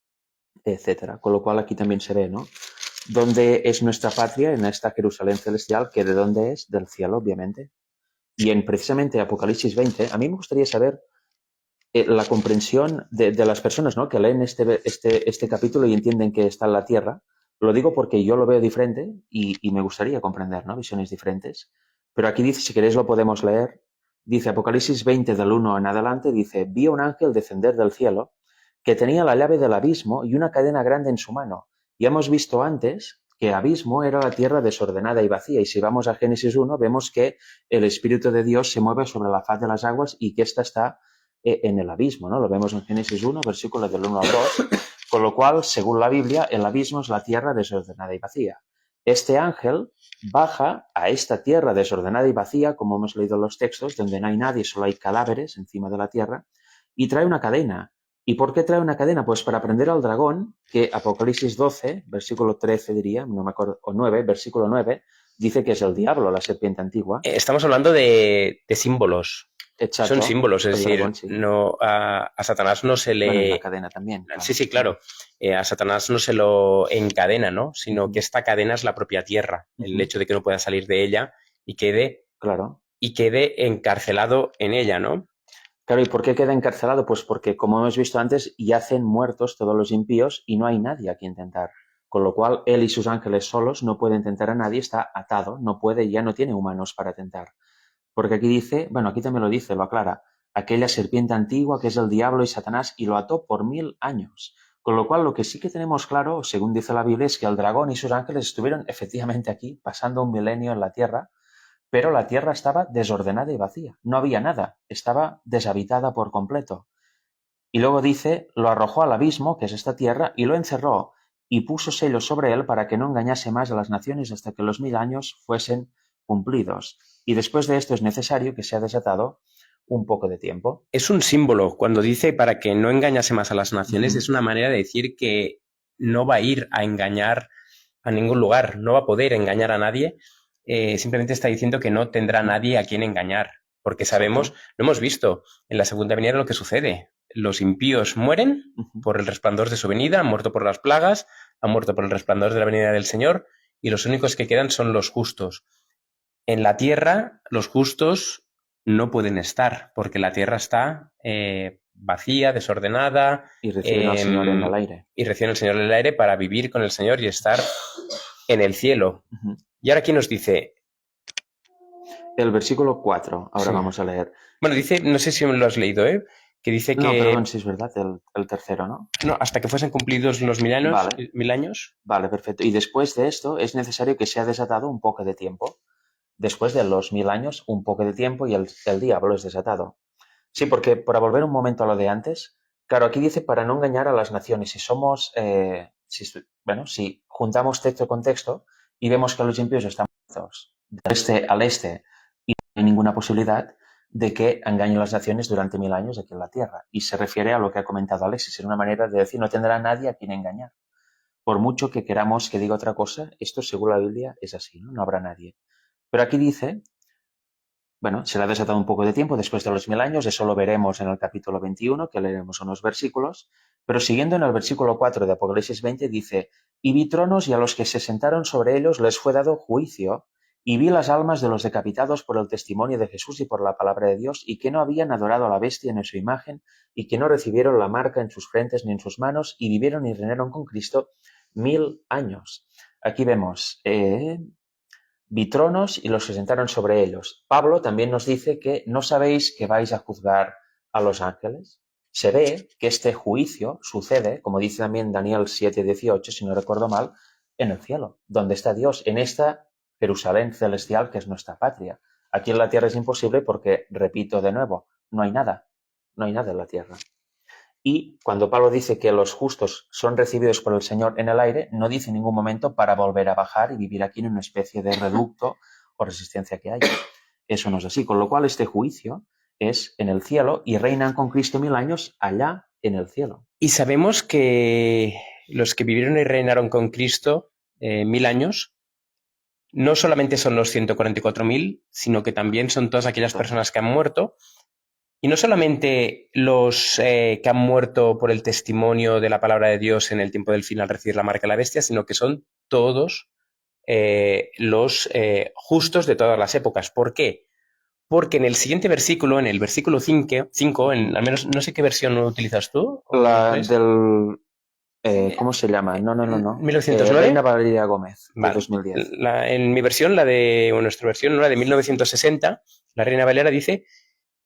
etcétera. Con lo cual aquí también se ve, ¿no? ¿Dónde es nuestra patria en esta Jerusalén celestial? ¿Que de dónde es? Del cielo, obviamente. Y en precisamente Apocalipsis 20, a mí me gustaría saber la comprensión de las personas, ¿no?, que leen este capítulo y entienden que está en la tierra. Lo digo porque yo lo veo diferente y me gustaría comprender, ¿no?, visiones diferentes. Pero aquí dice, si queréis lo podemos leer, dice Apocalipsis 20 del 1 en adelante, dice, vi a un ángel descender del cielo que tenía la llave del abismo y una cadena grande en su mano. Ya hemos visto antes que abismo era la tierra desordenada y vacía, y si vamos a Génesis 1 vemos que el Espíritu de Dios se mueve sobre la faz de las aguas y que ésta está en el abismo, ¿no? Lo vemos en Génesis 1, versículos del 1 al 2, con lo cual, según la Biblia, el abismo es la tierra desordenada y vacía. Este ángel baja a esta tierra desordenada y vacía, como hemos leído en los textos, donde no hay nadie, solo hay cadáveres encima de la tierra, y trae una cadena. ¿Y por qué trae una cadena? Pues para prender al dragón, que Apocalipsis 12, versículo 13 diría, no me acuerdo, o 9, versículo 9, dice que es el diablo, la serpiente antigua. Estamos hablando de símbolos. Exacto. Son símbolos, es decir, dragón, sí. No, a Satanás no se le... Bueno, y la cadena también. Claro. Sí, claro. A Satanás no se lo encadena, ¿no? Sino que esta cadena es la propia tierra. El hecho de que no pueda salir de ella y quede encarcelado en ella, ¿no? Claro, ¿y por qué queda encarcelado? Pues porque, como hemos visto antes, yacen muertos todos los impíos y no hay nadie a quien tentar. Con lo cual, él y sus ángeles solos no pueden tentar a nadie, está atado, no puede, ya no tiene humanos para tentar. Porque aquí dice, bueno, aquí también lo dice, lo aclara, aquella serpiente antigua que es el diablo y Satanás y lo ató por 1000 años. Con lo cual, lo que sí que tenemos claro, según dice la Biblia, es que el dragón y sus ángeles estuvieron efectivamente aquí, pasando un milenio en la tierra, pero la tierra estaba desordenada y vacía. No había nada, estaba deshabitada por completo. Y luego dice, lo arrojó al abismo, que es esta tierra, y lo encerró, y puso sellos sobre él para que no engañase más a las naciones hasta que los 1000 años fuesen cumplidos. Y después de esto es necesario que sea desatado un poco de tiempo. Es un símbolo. Cuando dice para que no engañase más a las naciones, es una manera de decir que no va a ir a engañar a ningún lugar, no va a poder engañar a nadie. Simplemente está diciendo que no tendrá nadie a quien engañar. Porque sabemos, lo hemos visto en la segunda venida lo que sucede. Los impíos mueren por el resplandor de su venida, han muerto por las plagas, han muerto por el resplandor de la venida del Señor, y los únicos que quedan son los justos. En la tierra, los justos no pueden estar, porque la tierra está vacía, desordenada. Y reciben al Señor en el aire. Y reciben al Señor en el aire para vivir con el Señor y estar en el cielo. Y ahora aquí nos dice... El versículo 4, ahora Sí. vamos a leer. Bueno, dice, no sé si lo has leído, que dice que... No, perdón, sí es verdad, el tercero, ¿no? No, hasta que fuesen cumplidos los 1000 años. Vale. 1000 años. Vale, perfecto. Y después de esto es necesario que sea desatado un poco de tiempo. Después de los 1000 años, un poco de tiempo y el diablo es desatado. Sí, porque para volver un momento a lo de antes, claro, aquí dice para no engañar a las naciones. Si somos, si juntamos texto con texto y vemos que los impíos están muertos del este al este y no hay ninguna posibilidad de que engañen las naciones durante 1000 años aquí en la tierra. Y se refiere a lo que ha comentado Alexis, en una manera de decir no tendrá nadie a quien engañar. Por mucho que queramos que diga otra cosa, esto según la Biblia es así, ¿no? No habrá nadie. Pero aquí dice, bueno, será desatado un poco de tiempo después de los 1000 años, eso lo veremos en el capítulo 21, que leeremos unos versículos, pero siguiendo en el versículo 4 de Apocalipsis 20 dice, y vi tronos y a los que se sentaron sobre ellos les fue dado juicio, y vi las almas de los decapitados por el testimonio de Jesús y por la palabra de Dios, y que no habían adorado a la bestia ni su imagen, y que no recibieron la marca en sus frentes ni en sus manos, y vivieron y reinaron con Cristo 1000 años. Aquí vemos... vi tronos y los que sentaron sobre ellos. Pablo también nos dice que no sabéis que vais a juzgar a los ángeles. Se ve que este juicio sucede, como dice también Daniel 7:18, si no recuerdo mal, en el cielo, donde está Dios, en esta Jerusalén celestial que es nuestra patria. Aquí en la tierra es imposible porque, repito de nuevo, no hay nada en la tierra. Y cuando Pablo dice que los justos son recibidos por el Señor en el aire, no dice en ningún momento para volver a bajar y vivir aquí en una especie de reducto o resistencia que haya. Eso no es así. Con lo cual este juicio es en el cielo y reinan con Cristo 1000 años allá en el cielo. Y sabemos que los que vivieron y reinaron con Cristo 1000 años no solamente son los 144.000, sino que también son todas aquellas personas que han muerto. Y no solamente los que han muerto por el testimonio de la palabra de Dios en el tiempo del fin al recibir la marca de la bestia, sino que son todos los justos de todas las épocas. ¿Por qué? Porque en el siguiente versículo, en el versículo 5, al menos no sé qué versión utilizas tú. La del... ¿cómo se llama? No. 1909. Reina Valeria Gómez, de Vale. 2010. En mi versión, nuestra versión, la de 1960, la Reina Valera dice...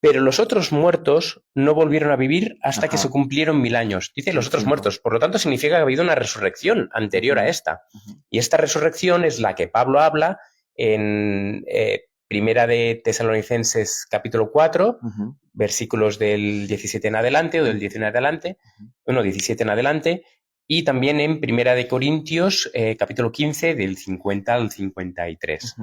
Pero los otros muertos no volvieron a vivir hasta que se cumplieron 1000 años. Dice los otros muertos. Por lo tanto, significa que ha habido una resurrección anterior a esta. Y esta resurrección es la que Pablo habla en Primera de Tesalonicenses capítulo 4, versículos del 17 en adelante o del 19 en adelante, 17 en adelante, y también en Primera de Corintios capítulo 15 del 50 al 53.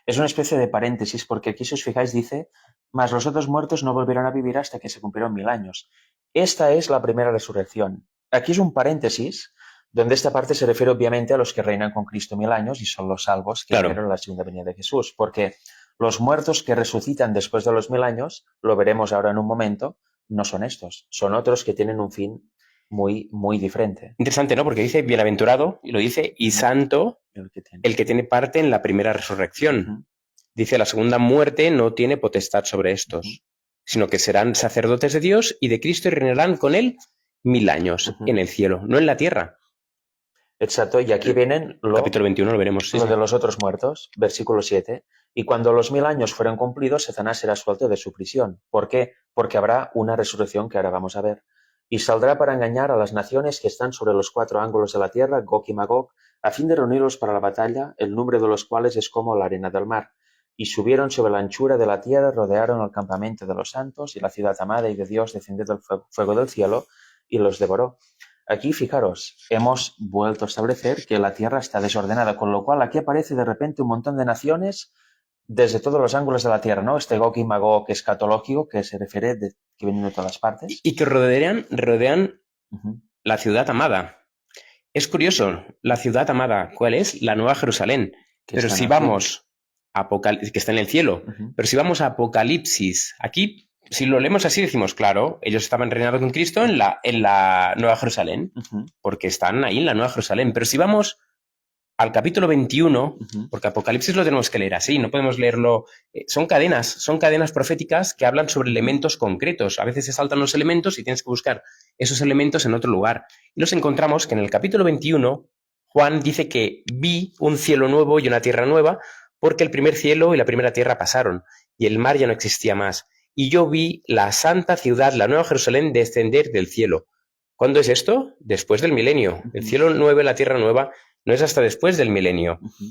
Es una especie de paréntesis porque aquí, si os fijáis, dice, mas los otros muertos no volvieron a vivir hasta que se cumplieron 1000 años. Esta es la primera resurrección. Aquí es un paréntesis donde esta parte se refiere obviamente a los que reinan con Cristo 1000 años y son los salvos que vieron la segunda venida de Jesús. Porque los muertos que resucitan después de los 1000 años, lo veremos ahora en un momento, no son estos. Son otros que tienen un fin muy, muy diferente. Interesante, ¿no? Porque dice bienaventurado, y lo dice, y santo el que tiene parte en la primera resurrección. Dice, la segunda muerte no tiene potestad sobre estos, sino que serán sacerdotes de Dios y de Cristo y reinarán con él 1000 años en el cielo, no en la tierra. Exacto, y aquí vienen capítulo 21 lo veremos. Lo de los otros muertos, versículo 7. Y cuando los 1000 años fueron cumplidos, Satanás será suelto de su prisión. ¿Por qué? Porque habrá una resurrección que ahora vamos a ver. Y saldrá para engañar a las naciones que están sobre los 4 ángulos de la tierra, Gog y Magog, a fin de reunirlos para la batalla, el número de los cuales es como la arena del mar. Y subieron sobre la anchura de la tierra, rodearon el campamento de los santos, y la ciudad amada y de Dios descendió del fuego del cielo y los devoró. Aquí, fijaros, hemos vuelto a establecer que la tierra está desordenada, con lo cual aquí aparece de repente un montón de naciones desde todos los ángulos de la tierra, ¿no? Este Gog y Magog escatológico que se refiere que vienen de todas partes. Y que rodean la ciudad amada. Es curioso, la ciudad amada, ¿cuál es? La Nueva Jerusalén. Pero si vamos que está en el cielo, pero si vamos a Apocalipsis, aquí, si lo leemos así, decimos, claro, ellos estaban reinando con Cristo en la Nueva Jerusalén, porque están ahí en la Nueva Jerusalén. Pero si vamos al capítulo 21, Ujú. porque Apocalipsis lo tenemos que leer así, no podemos leerlo. Son cadenas proféticas que hablan sobre elementos concretos. A veces se saltan los elementos y tienes que buscar esos elementos en otro lugar. Y nos encontramos que en el capítulo 21, Juan dice que vi un cielo nuevo y una tierra nueva, porque el primer cielo y la primera tierra pasaron, y el mar ya no existía más. Y yo vi la santa ciudad, la nueva Jerusalén, descender del cielo. ¿Cuándo es esto? Después del milenio. El cielo nuevo y la tierra nueva no es hasta después del milenio. Ujú.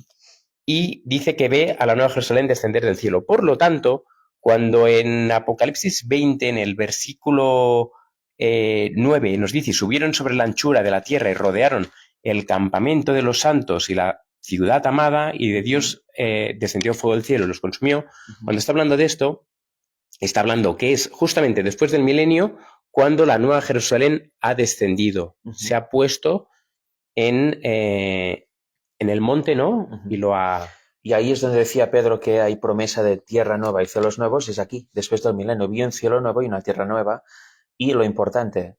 Y dice que ve a la nueva Jerusalén descender del cielo. Por lo tanto, cuando en Apocalipsis 20, en el versículo 9, nos dice, subieron sobre la anchura de la tierra y rodearon el campamento de los santos y la ciudad amada, y de Dios descendió fuego del cielo y los consumió. Cuando está hablando de esto, está hablando que es justamente después del milenio cuando la nueva Jerusalén ha descendido. Se ha puesto en el monte, ¿no? Ujú. Y lo ha... Y ahí es donde decía Pedro que hay promesa de tierra nueva y cielos nuevos, es aquí, después del milenio. Vi un cielo nuevo y una tierra nueva. Y lo importante,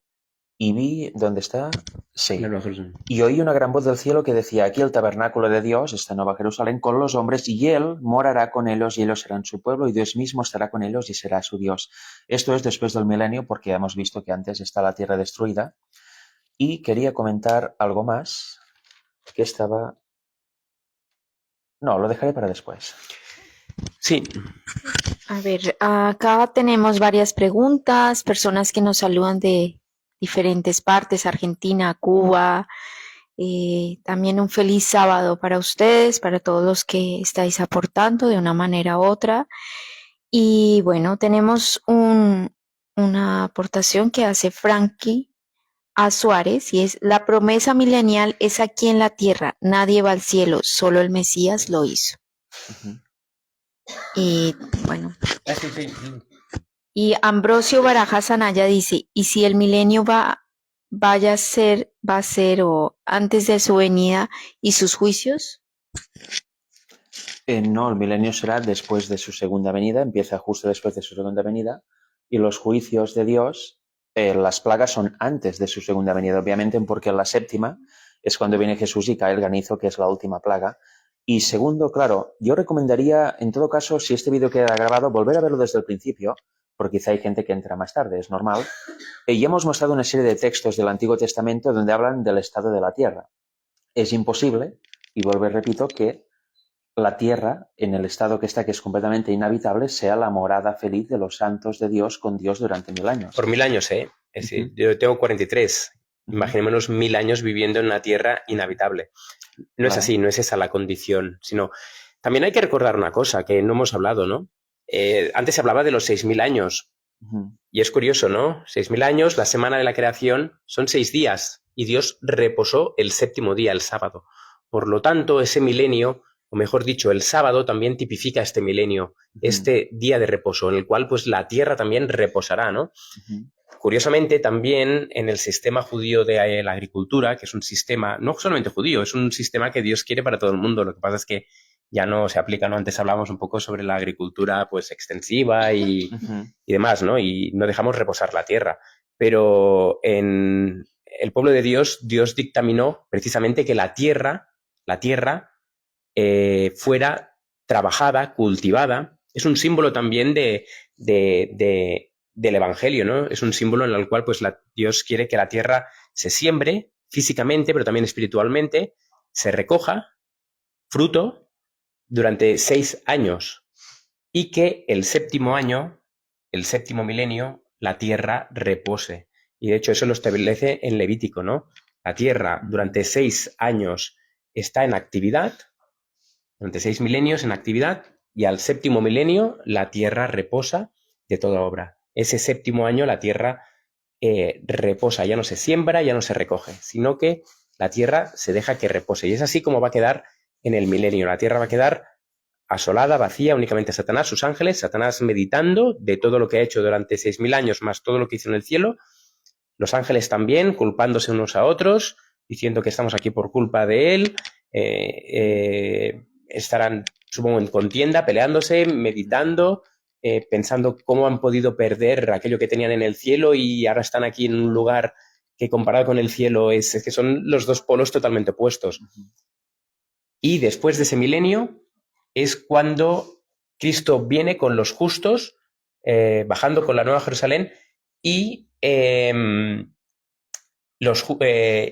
y vi, ¿dónde está? Sí. la nueva Jerusalén. Y oí una gran voz del cielo que decía, aquí el tabernáculo de Dios, esta nueva Jerusalén, con los hombres, y Él morará con ellos, y ellos serán su pueblo, y Dios mismo estará con ellos y será su Dios. Esto es después del milenio, porque hemos visto que antes está la tierra destruida. Y quería comentar algo más que estaba... No, lo dejaré para después. Sí, A ver, acá tenemos varias preguntas, personas que nos saludan de diferentes partes, Argentina, Cuba. También un feliz sábado para ustedes, para todos los que estáis aportando de una manera u otra. Y bueno, tenemos una aportación que hace Frankie A. Suárez y es: la promesa milenial es aquí en la tierra, nadie va al cielo, solo el Mesías lo hizo. Ujú. Y bueno, sí. y Ambrosio Barajas Anaya dice: ¿y si el milenio va a ser o antes de su venida y sus juicios? No, el milenio será después de su segunda venida, empieza justo después de su segunda venida, y los juicios de Dios, las plagas son antes de su segunda venida, obviamente, porque la séptima es cuando viene Jesús y cae el granizo, que es la última plaga. Y segundo, claro, yo recomendaría, en todo caso, si este vídeo queda grabado, volver a verlo desde el principio, porque quizá hay gente que entra más tarde, es normal. Y hemos mostrado una serie de textos del Antiguo Testamento donde hablan del estado de la tierra. Es imposible, y vuelvo y repito, que la tierra, en el estado que está, que es completamente inhabitable, sea la morada feliz de los santos de Dios con Dios durante 1000 años. Por 1000 años, ¿eh? Es decir, yo tengo 43. Imaginémonos 1000 años viviendo en una tierra inhabitable. No es así, no es esa la condición, sino... También hay que recordar una cosa que no hemos hablado, ¿no? Antes se hablaba de los 6000 años. Y es curioso, ¿no? 6000 años, la semana de la creación, son 6 días. Y Dios reposó el séptimo día, el sábado. Por lo tanto, ese milenio, o mejor dicho, el sábado también tipifica este milenio, este día de reposo, en el cual pues la tierra también reposará, ¿no? Curiosamente, también en el sistema judío de la agricultura, que es un sistema no solamente judío, es un sistema que Dios quiere para todo el mundo. Lo que pasa es que ya no se aplica, ¿no? Antes hablábamos un poco sobre la agricultura pues extensiva y demás, ¿no? Y no dejamos reposar la tierra. Pero en el pueblo de Dios, Dios dictaminó precisamente que la tierra fuera trabajada, cultivada. Es un símbolo también del Evangelio, ¿no? Es un símbolo en el cual pues, Dios quiere que la tierra se siembre físicamente, pero también espiritualmente, se recoja fruto durante 6 años y que el séptimo año, el séptimo milenio, la tierra repose. Y de hecho eso lo establece en Levítico, ¿no? La tierra durante 6 años está en actividad, durante 6 milenios en actividad, y al séptimo milenio la tierra reposa de toda obra. Ese séptimo año la tierra reposa, ya no se siembra, ya no se recoge, sino que la tierra se deja que repose. Y es así como va a quedar en el milenio. La tierra va a quedar asolada, vacía, únicamente Satanás, sus ángeles, Satanás meditando de todo lo que ha hecho durante 6000 años, más todo lo que hizo en el cielo, los ángeles también culpándose unos a otros, diciendo que estamos aquí por culpa de él, estarán, supongo, en contienda, peleándose, meditando, pensando cómo han podido perder aquello que tenían en el cielo y ahora están aquí en un lugar que comparado con el cielo es que son los dos polos totalmente opuestos. y después de ese milenio es cuando Cristo viene con los justos, bajando con la Nueva Jerusalén, y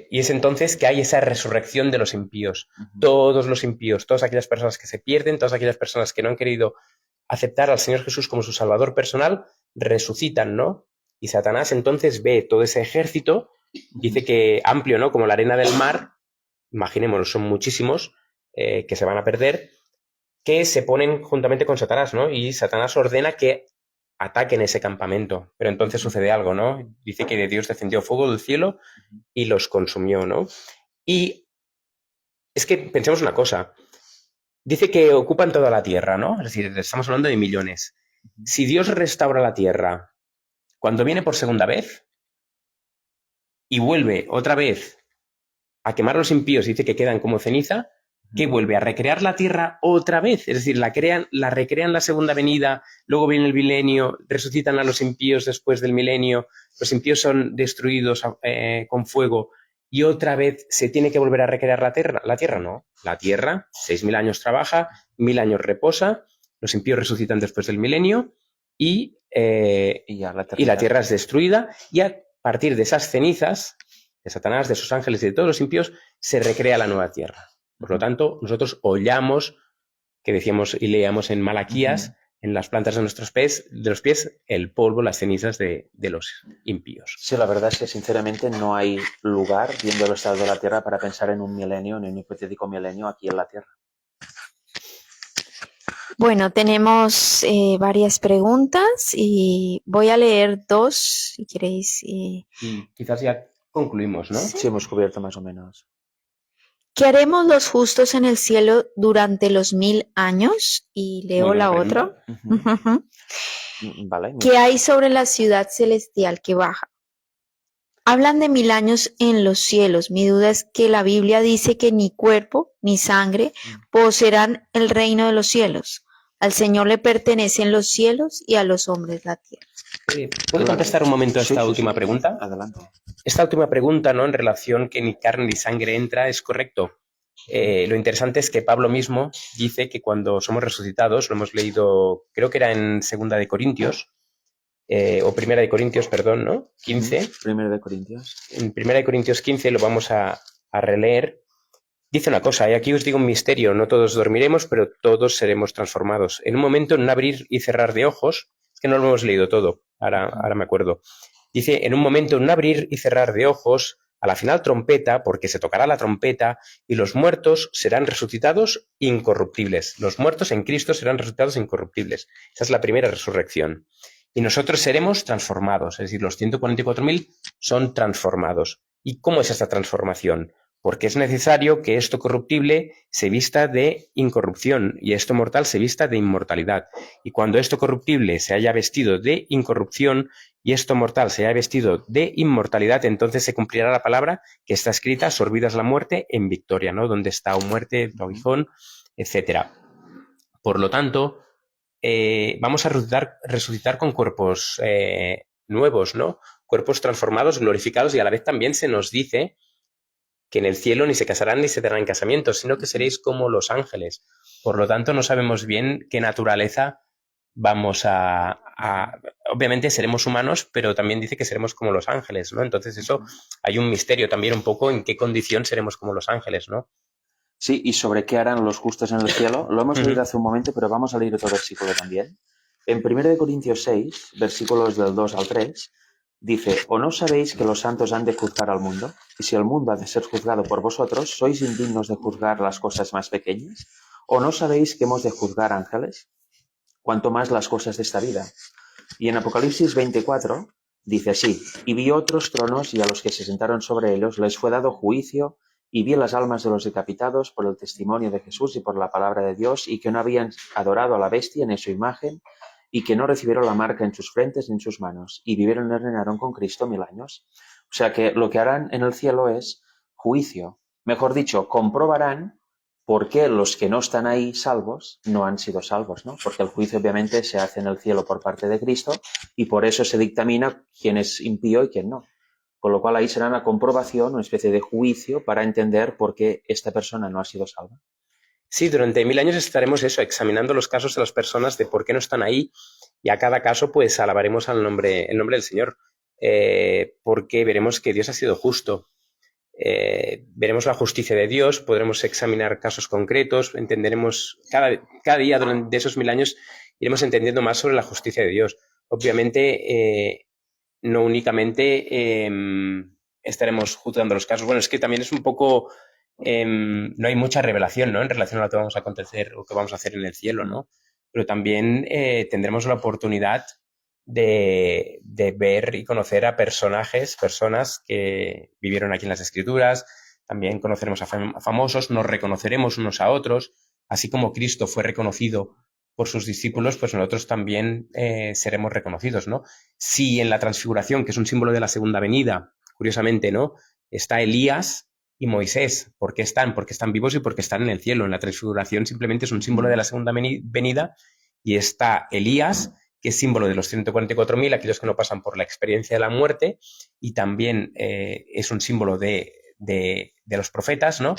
y es entonces que hay esa resurrección de los impíos. Todos los impíos, todas aquellas personas que se pierden, todas aquellas personas que no han querido aceptar al Señor Jesús como su Salvador personal, resucitan, ¿no? Y Satanás entonces ve todo ese ejército, dice que amplio, ¿no? Como la arena del mar, imaginémoslo, son muchísimos, que se van a perder, que se ponen juntamente con Satanás, ¿no? Y Satanás ordena que ataquen ese campamento. Pero entonces sucede algo, ¿no? Dice que de Dios descendió fuego del cielo y los consumió, ¿no? Y es que pensemos una cosa. Dice que ocupan toda la tierra, ¿no? Es decir, estamos hablando de millones. Si Dios restaura la tierra cuando viene por segunda vez y vuelve otra vez a quemar los impíos, dice que quedan como ceniza, que vuelve a recrear la tierra otra vez. Es decir, la recrean la segunda venida, luego viene el milenio, resucitan a los impíos después del milenio, los impíos son destruidos con fuego y otra vez se tiene que volver a recrear la tierra, no. La tierra, 6.000 años trabaja, 1.000 años reposa, los impíos resucitan después del milenio y la tierra es destruida, y a partir de esas cenizas de Satanás, de sus ángeles y de todos los impíos, se recrea la nueva tierra. Por lo tanto, nosotros hollamos, que decíamos y leíamos en Malaquías, en las plantas de nuestros pies, el polvo, las cenizas de los impíos. Sí, la verdad es que sinceramente no hay lugar, viendo el estado de la Tierra, para pensar en un milenio, en un hipotético milenio aquí en la Tierra. Bueno, tenemos varias preguntas y voy a leer dos, si queréis. Quizás ya concluimos, ¿no? Sí, hemos cubierto más o menos. ¿Qué haremos los justos en el cielo durante los 1000 años? Y leo la otra. Vale. ¿Qué hay sobre la ciudad celestial que baja? Hablan de 1000 años en los cielos. Mi duda es que la Biblia dice que ni cuerpo ni sangre poseerán el reino de los cielos. Al Señor le pertenecen los cielos y a los hombres la tierra. ¿Puedo contestar un momento a esta última pregunta? Adelante. Esta última pregunta, ¿no? En relación que ni carne ni sangre entra, es correcto. Lo interesante es que Pablo mismo dice que cuando somos resucitados, lo hemos leído, creo que era en Segunda de Corintios, o Primera de Corintios, perdón, ¿no? 15. Primera de Corintios. En Primera de Corintios 15 lo vamos a releer. Dice una cosa, y aquí os digo un misterio, no todos dormiremos, pero todos seremos transformados. En un momento, en un abrir y cerrar de ojos, es que no lo hemos leído todo, ahora me acuerdo. Dice, en un momento, en un abrir y cerrar de ojos, a la final trompeta, porque se tocará la trompeta, y los muertos serán resucitados incorruptibles. Los muertos en Cristo serán resucitados incorruptibles. Esa es la primera resurrección. Y nosotros seremos transformados, es decir, los 144.000 son transformados. ¿Y cómo es esta transformación? Porque es necesario que esto corruptible se vista de incorrupción y esto mortal se vista de inmortalidad. Y cuando esto corruptible se haya vestido de incorrupción y esto mortal se haya vestido de inmortalidad, entonces se cumplirá la palabra que está escrita: sorbida es la muerte en victoria, ¿no? Donde está muerte, tu aguijón, etc. Por lo tanto, vamos a resucitar con cuerpos nuevos, ¿no? Cuerpos transformados, glorificados, y a la vez también se nos dice que en el cielo ni se casarán ni se darán casamientos, sino que seréis como los ángeles. Por lo tanto, no sabemos bien qué naturaleza vamos a... Obviamente seremos humanos, pero también dice que seremos como los ángeles, ¿no? Entonces eso, hay un misterio también un poco en qué condición seremos como los ángeles, ¿no? Sí, y sobre qué harán los justos en el cielo, lo hemos leído hace un momento, pero vamos a leer otro versículo también. En 1 Corintios 6, versículos del 2 al 3, dice: ¿O no sabéis que los santos han de juzgar al mundo? Y si el mundo ha de ser juzgado por vosotros, ¿sois indignos de juzgar las cosas más pequeñas? ¿O no sabéis que hemos de juzgar ángeles? Cuanto más las cosas de esta vida. Y en Apocalipsis 24 dice así: y vi otros tronos, y a los que se sentaron sobre ellos les fue dado juicio, y vi las almas de los decapitados por el testimonio de Jesús y por la palabra de Dios, y que no habían adorado a la bestia ni su imagen, y que no recibieron la marca en sus frentes ni en sus manos, y vivieron y reinaron con Cristo 1000 años. O sea que lo que harán en el cielo es juicio. Mejor dicho, comprobarán por qué los que no están ahí salvos no han sido salvos, ¿no? Porque el juicio obviamente se hace en el cielo por parte de Cristo, y por eso se dictamina quién es impío y quién no. Con lo cual ahí será una comprobación, una especie de juicio para entender por qué esta persona no ha sido salva. Sí, durante 1000 años estaremos eso, examinando los casos de las personas de por qué no están ahí y a cada caso pues alabaremos el nombre del Señor, porque veremos que Dios ha sido justo. Veremos la justicia de Dios, podremos examinar casos concretos, entenderemos cada día durante esos 1000 años iremos entendiendo más sobre la justicia de Dios. Obviamente, no únicamente estaremos juzgando los casos. Bueno, es que también es un poco, no hay mucha revelación, ¿no? En relación a lo que vamos a acontecer o que vamos a hacer en el cielo, ¿no? Pero también tendremos la oportunidad de ver y conocer a personas que vivieron aquí en las Escrituras. También conoceremos a famosos, nos reconoceremos unos a otros, así como Cristo fue reconocido por sus discípulos, pues nosotros también seremos reconocidos, ¿no? Si en la transfiguración, que es un símbolo de la segunda venida, curiosamente, ¿no? Está Elías y Moisés. ¿Por qué están? Porque están vivos y porque están en el cielo. En la transfiguración simplemente es un símbolo de la segunda venida y está Elías, que es símbolo de los 144.000, aquellos que no pasan por la experiencia de la muerte, y también es un símbolo de los profetas, ¿no?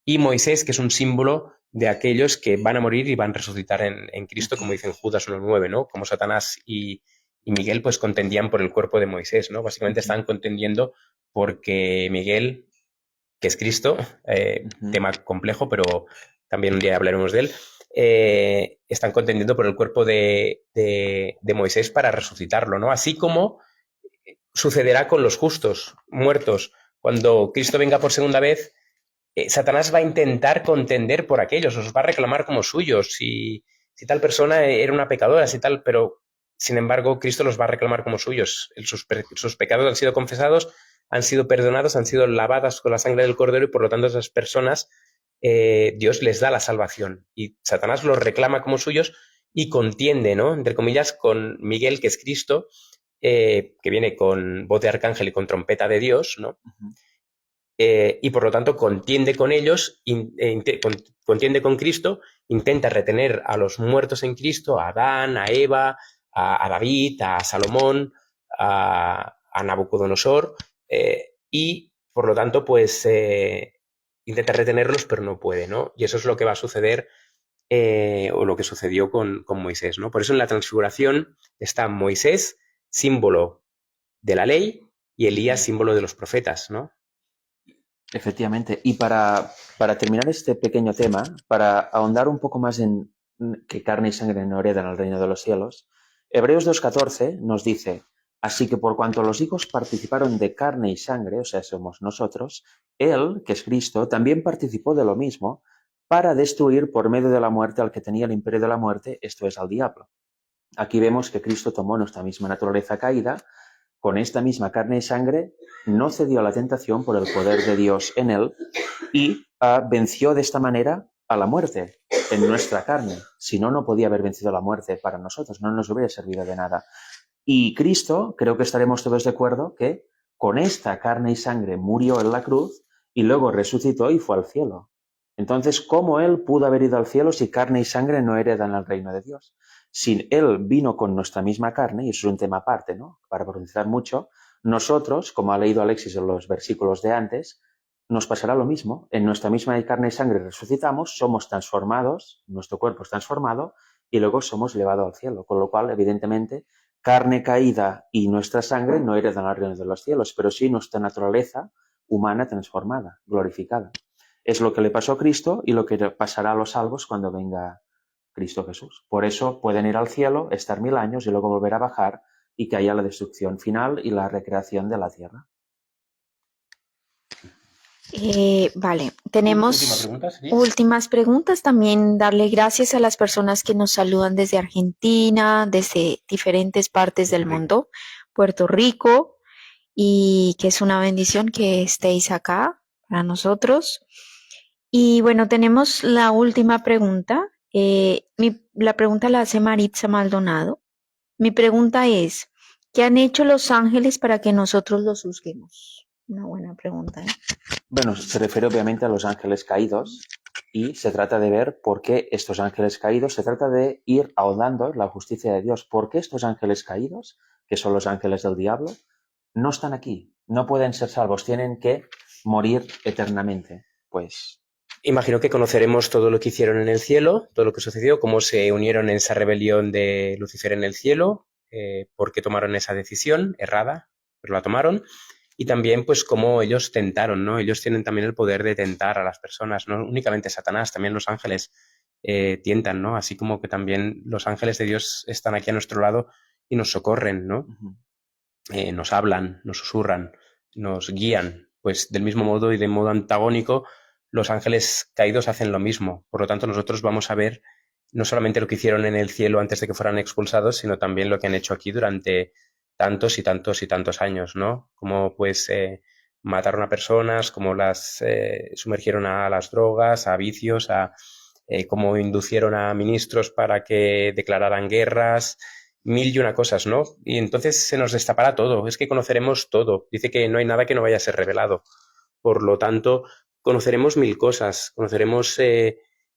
Y Moisés, que es un símbolo de aquellos que van a morir y van a resucitar en Cristo, como dice en Judas 1.9, ¿no? Como Satanás y Miguel, pues contendían por el cuerpo de Moisés, ¿no? Básicamente estaban contendiendo porque Miguel, que es Cristo, tema complejo, pero también un día hablaremos de él, están contendiendo por el cuerpo de Moisés para resucitarlo, ¿no? Así como sucederá con los justos, muertos. Cuando Cristo venga por segunda vez, Satanás va a intentar contender por aquellos, os va a reclamar como suyos, si tal persona era una pecadora, si tal, pero sin embargo Cristo los va a reclamar como suyos. Sus pecados han sido confesados, han sido perdonados, han sido lavadas con la sangre del Cordero y por lo tanto esas personas Dios les da la salvación y Satanás los reclama como suyos y contiende, ¿no? Entre comillas, con Miguel, que es Cristo, que viene con voz de arcángel y con trompeta de Dios, ¿no? Y por lo tanto contiende con ellos, contiende con Cristo, intenta retener a los muertos en Cristo, a Adán, a Eva, a David, a Salomón, a Nabucodonosor, y por lo tanto pues intenta retenerlos pero no puede, ¿no? Y eso es lo que va a suceder o lo que sucedió con Moisés, ¿no? Por eso en la transfiguración está Moisés, símbolo de la ley, y Elías, símbolo de los profetas, ¿no? Efectivamente. Y para terminar este pequeño tema, para ahondar un poco más en que carne y sangre no heredan al reino de los cielos, Hebreos 2.14 nos dice, así que por cuanto los hijos participaron de carne y sangre, o sea, somos nosotros, Él, que es Cristo, también participó de lo mismo para destruir por medio de la muerte al que tenía el imperio de la muerte, esto es, al diablo. Aquí vemos que Cristo tomó nuestra misma naturaleza caída, con esta misma carne y sangre, no cedió a la tentación por el poder de Dios en él y venció de esta manera a la muerte en nuestra carne. Si no, no podía haber vencido la muerte para nosotros, no nos hubiera servido de nada. Y Cristo, creo que estaremos todos de acuerdo que con esta carne y sangre murió en la cruz y luego resucitó y fue al cielo. Entonces, ¿cómo Él pudo haber ido al cielo si carne y sangre no heredan el reino de Dios? Si Él vino con nuestra misma carne, y eso es un tema aparte, ¿no? Para profundizar mucho, nosotros, como ha leído Alexis en los versículos de antes, nos pasará lo mismo. En nuestra misma carne y sangre resucitamos, somos transformados, nuestro cuerpo es transformado y luego somos llevados al cielo. Con lo cual, evidentemente, carne caída y nuestra sangre no heredan al reino de los cielos, pero sí nuestra naturaleza humana transformada, glorificada. Es lo que le pasó a Cristo y lo que le pasará a los salvos cuando venga Cristo Jesús. Por eso pueden ir al cielo, estar 1000 años y luego volver a bajar y que haya la destrucción final y la recreación de la tierra. Vale, tenemos pregunta, ¿sí? últimas preguntas. También darle gracias a las personas que nos saludan desde Argentina, desde diferentes partes del mundo, Puerto Rico, y que es una bendición que estéis acá para nosotros. Y bueno, tenemos la última pregunta. La pregunta la hace Maritza Maldonado. Mi pregunta es, ¿qué han hecho los ángeles para que nosotros los juzguemos? Una buena pregunta, ¿eh? Bueno, se refiere obviamente a los ángeles caídos y se trata de ver por qué estos ángeles caídos, se trata de ir ahondando la justicia de Dios. ¿Por qué estos ángeles caídos, que son los ángeles del diablo, no están aquí? No pueden ser salvos, tienen que morir eternamente. Pues Imagino que conoceremos todo lo que hicieron en el cielo, todo lo que sucedió, cómo se unieron en esa rebelión de Lucifer en el cielo, por qué tomaron esa decisión errada, pero la tomaron, y también pues cómo ellos tentaron, ¿no? Ellos tienen también el poder de tentar a las personas, no únicamente Satanás, también los ángeles tientan, ¿no? Así como que también los ángeles de Dios están aquí a nuestro lado y nos socorren, ¿no? Nos hablan, nos susurran, nos guían, pues del mismo modo y de modo antagónico, los ángeles caídos hacen lo mismo. Por lo tanto, nosotros vamos a ver no solamente lo que hicieron en el cielo antes de que fueran expulsados, sino también lo que han hecho aquí durante tantos y tantos y tantos años, ¿no? Cómo pues mataron a personas, cómo las sumergieron a las drogas, a vicios, a cómo inducieron a ministros para que declararan guerras, mil y una cosas, ¿no? Y entonces se nos destapará todo, es que conoceremos todo. Dice que no hay nada que no vaya a ser revelado. Por lo tanto, conoceremos mil cosas, conoceremos...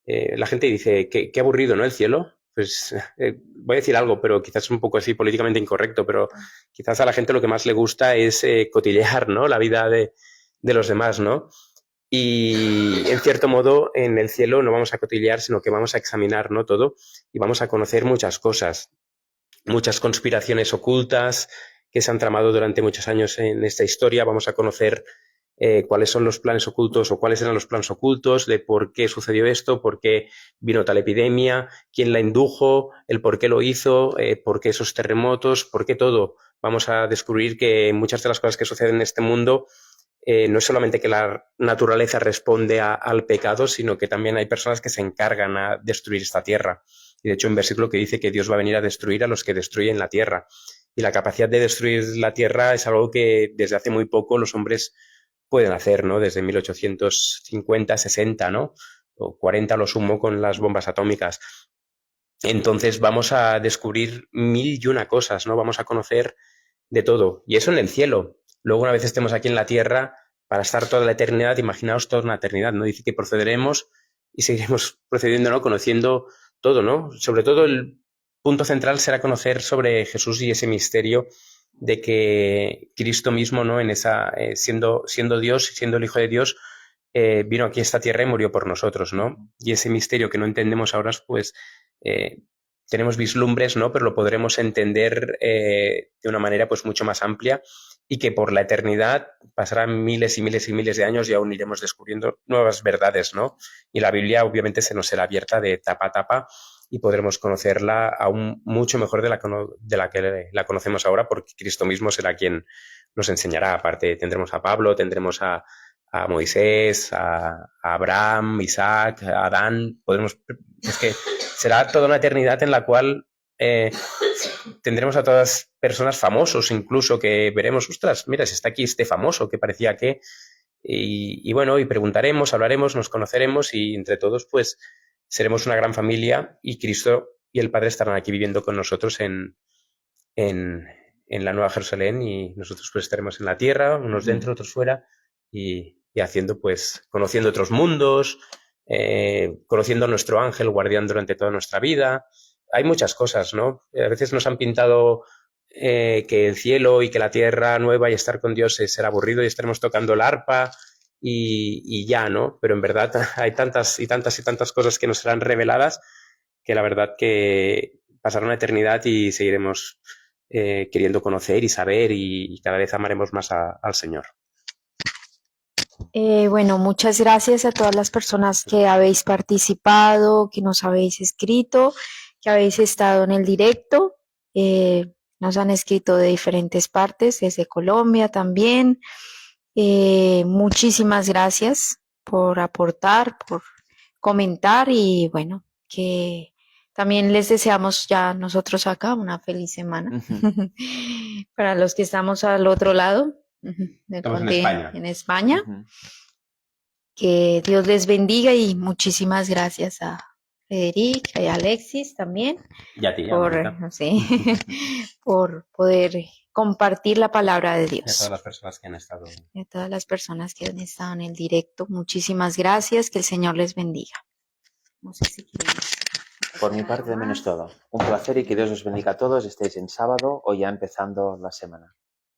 la gente dice, qué aburrido, ¿no? El cielo. Pues voy a decir algo, pero quizás es un poco así políticamente incorrecto, pero quizás a la gente lo que más le gusta es cotillear, ¿no? La vida de los demás, ¿no? Y en cierto modo, en el cielo no vamos a cotillear, sino que vamos a examinar, ¿no? Todo y vamos a conocer muchas cosas, muchas conspiraciones ocultas que se han tramado durante muchos años en esta historia. Vamos a conocer cuáles son los planes ocultos o cuáles eran los planes ocultos de por qué sucedió esto, por qué vino tal epidemia, quién la indujo, el por qué lo hizo, por qué esos terremotos, por qué todo. Vamos a descubrir que muchas de las cosas que suceden en este mundo no es solamente que la naturaleza responde al pecado, sino que también hay personas que se encargan a destruir esta tierra. Y de hecho, un versículo que dice que Dios va a venir a destruir a los que destruyen la tierra. Y la capacidad de destruir la tierra es algo que desde hace muy poco los hombres pueden hacer, ¿no? Desde 1850, 60, ¿no? O 40 lo sumo con las bombas atómicas. Entonces vamos a descubrir mil y una cosas, ¿no? Vamos a conocer de todo. Y eso en el cielo. Luego, una vez estemos aquí en la tierra, para estar toda la eternidad, imaginaos toda una eternidad, ¿no? Dice que procederemos y seguiremos procediendo, ¿no? Conociendo todo, ¿no? Sobre todo el punto central será conocer sobre Jesús y ese misterio de que Cristo mismo, ¿no? En esa, siendo Dios y siendo el Hijo de Dios, vino aquí a esta tierra y murió por nosotros, ¿no? Y ese misterio que no entendemos ahora, pues tenemos vislumbres, ¿no? Pero lo podremos entender de una manera pues mucho más amplia y que por la eternidad pasarán miles y miles y miles de años y aún iremos descubriendo nuevas verdades, ¿no? Y la Biblia obviamente se nos será abierta de tapa a tapa y podremos conocerla aún mucho mejor de la que la conocemos ahora, porque Cristo mismo será quien nos enseñará. Aparte tendremos a Pablo, tendremos a Moisés, a Abraham, Isaac, a Adán. Es que será toda una eternidad en la cual tendremos a todas personas famosos, incluso que veremos, ostras, mira, si está aquí este famoso que parecía que... Y bueno, y preguntaremos, hablaremos, nos conoceremos y entre todos, pues, seremos una gran familia y Cristo y el Padre estarán aquí viviendo con nosotros en la Nueva Jerusalén y nosotros pues estaremos en la tierra, unos dentro, otros fuera y haciendo pues, conociendo otros mundos, conociendo a nuestro ángel guardián durante toda nuestra vida. Hay muchas cosas, ¿no? A veces nos han pintado que el cielo y que la tierra nueva y estar con Dios será aburrido y estaremos tocando la arpa y ya, ¿no? Pero en verdad hay tantas y tantas y tantas cosas que nos serán reveladas que la verdad que pasará una eternidad y seguiremos queriendo conocer y saber y cada vez amaremos más al Señor. Bueno, muchas gracias a todas las personas que habéis participado, que nos habéis escrito, que habéis estado en el directo. Nos han escrito de diferentes partes, desde Colombia también. Muchísimas gracias por aportar, por comentar y bueno, que también les deseamos ya nosotros acá una feliz semana. Para los que estamos al otro lado Estamos en España. En España. Que Dios les bendiga y muchísimas gracias a Federica y a Alexis también Y a ti, por poder compartir la palabra de Dios. De todas las personas que han estado. De todas las personas que han estado en el directo. Muchísimas gracias. Que el Señor les bendiga. No sé si quieren. Por mi parte también es todo. Un placer y que Dios os bendiga a todos. Estéis en sábado o ya empezando la semana.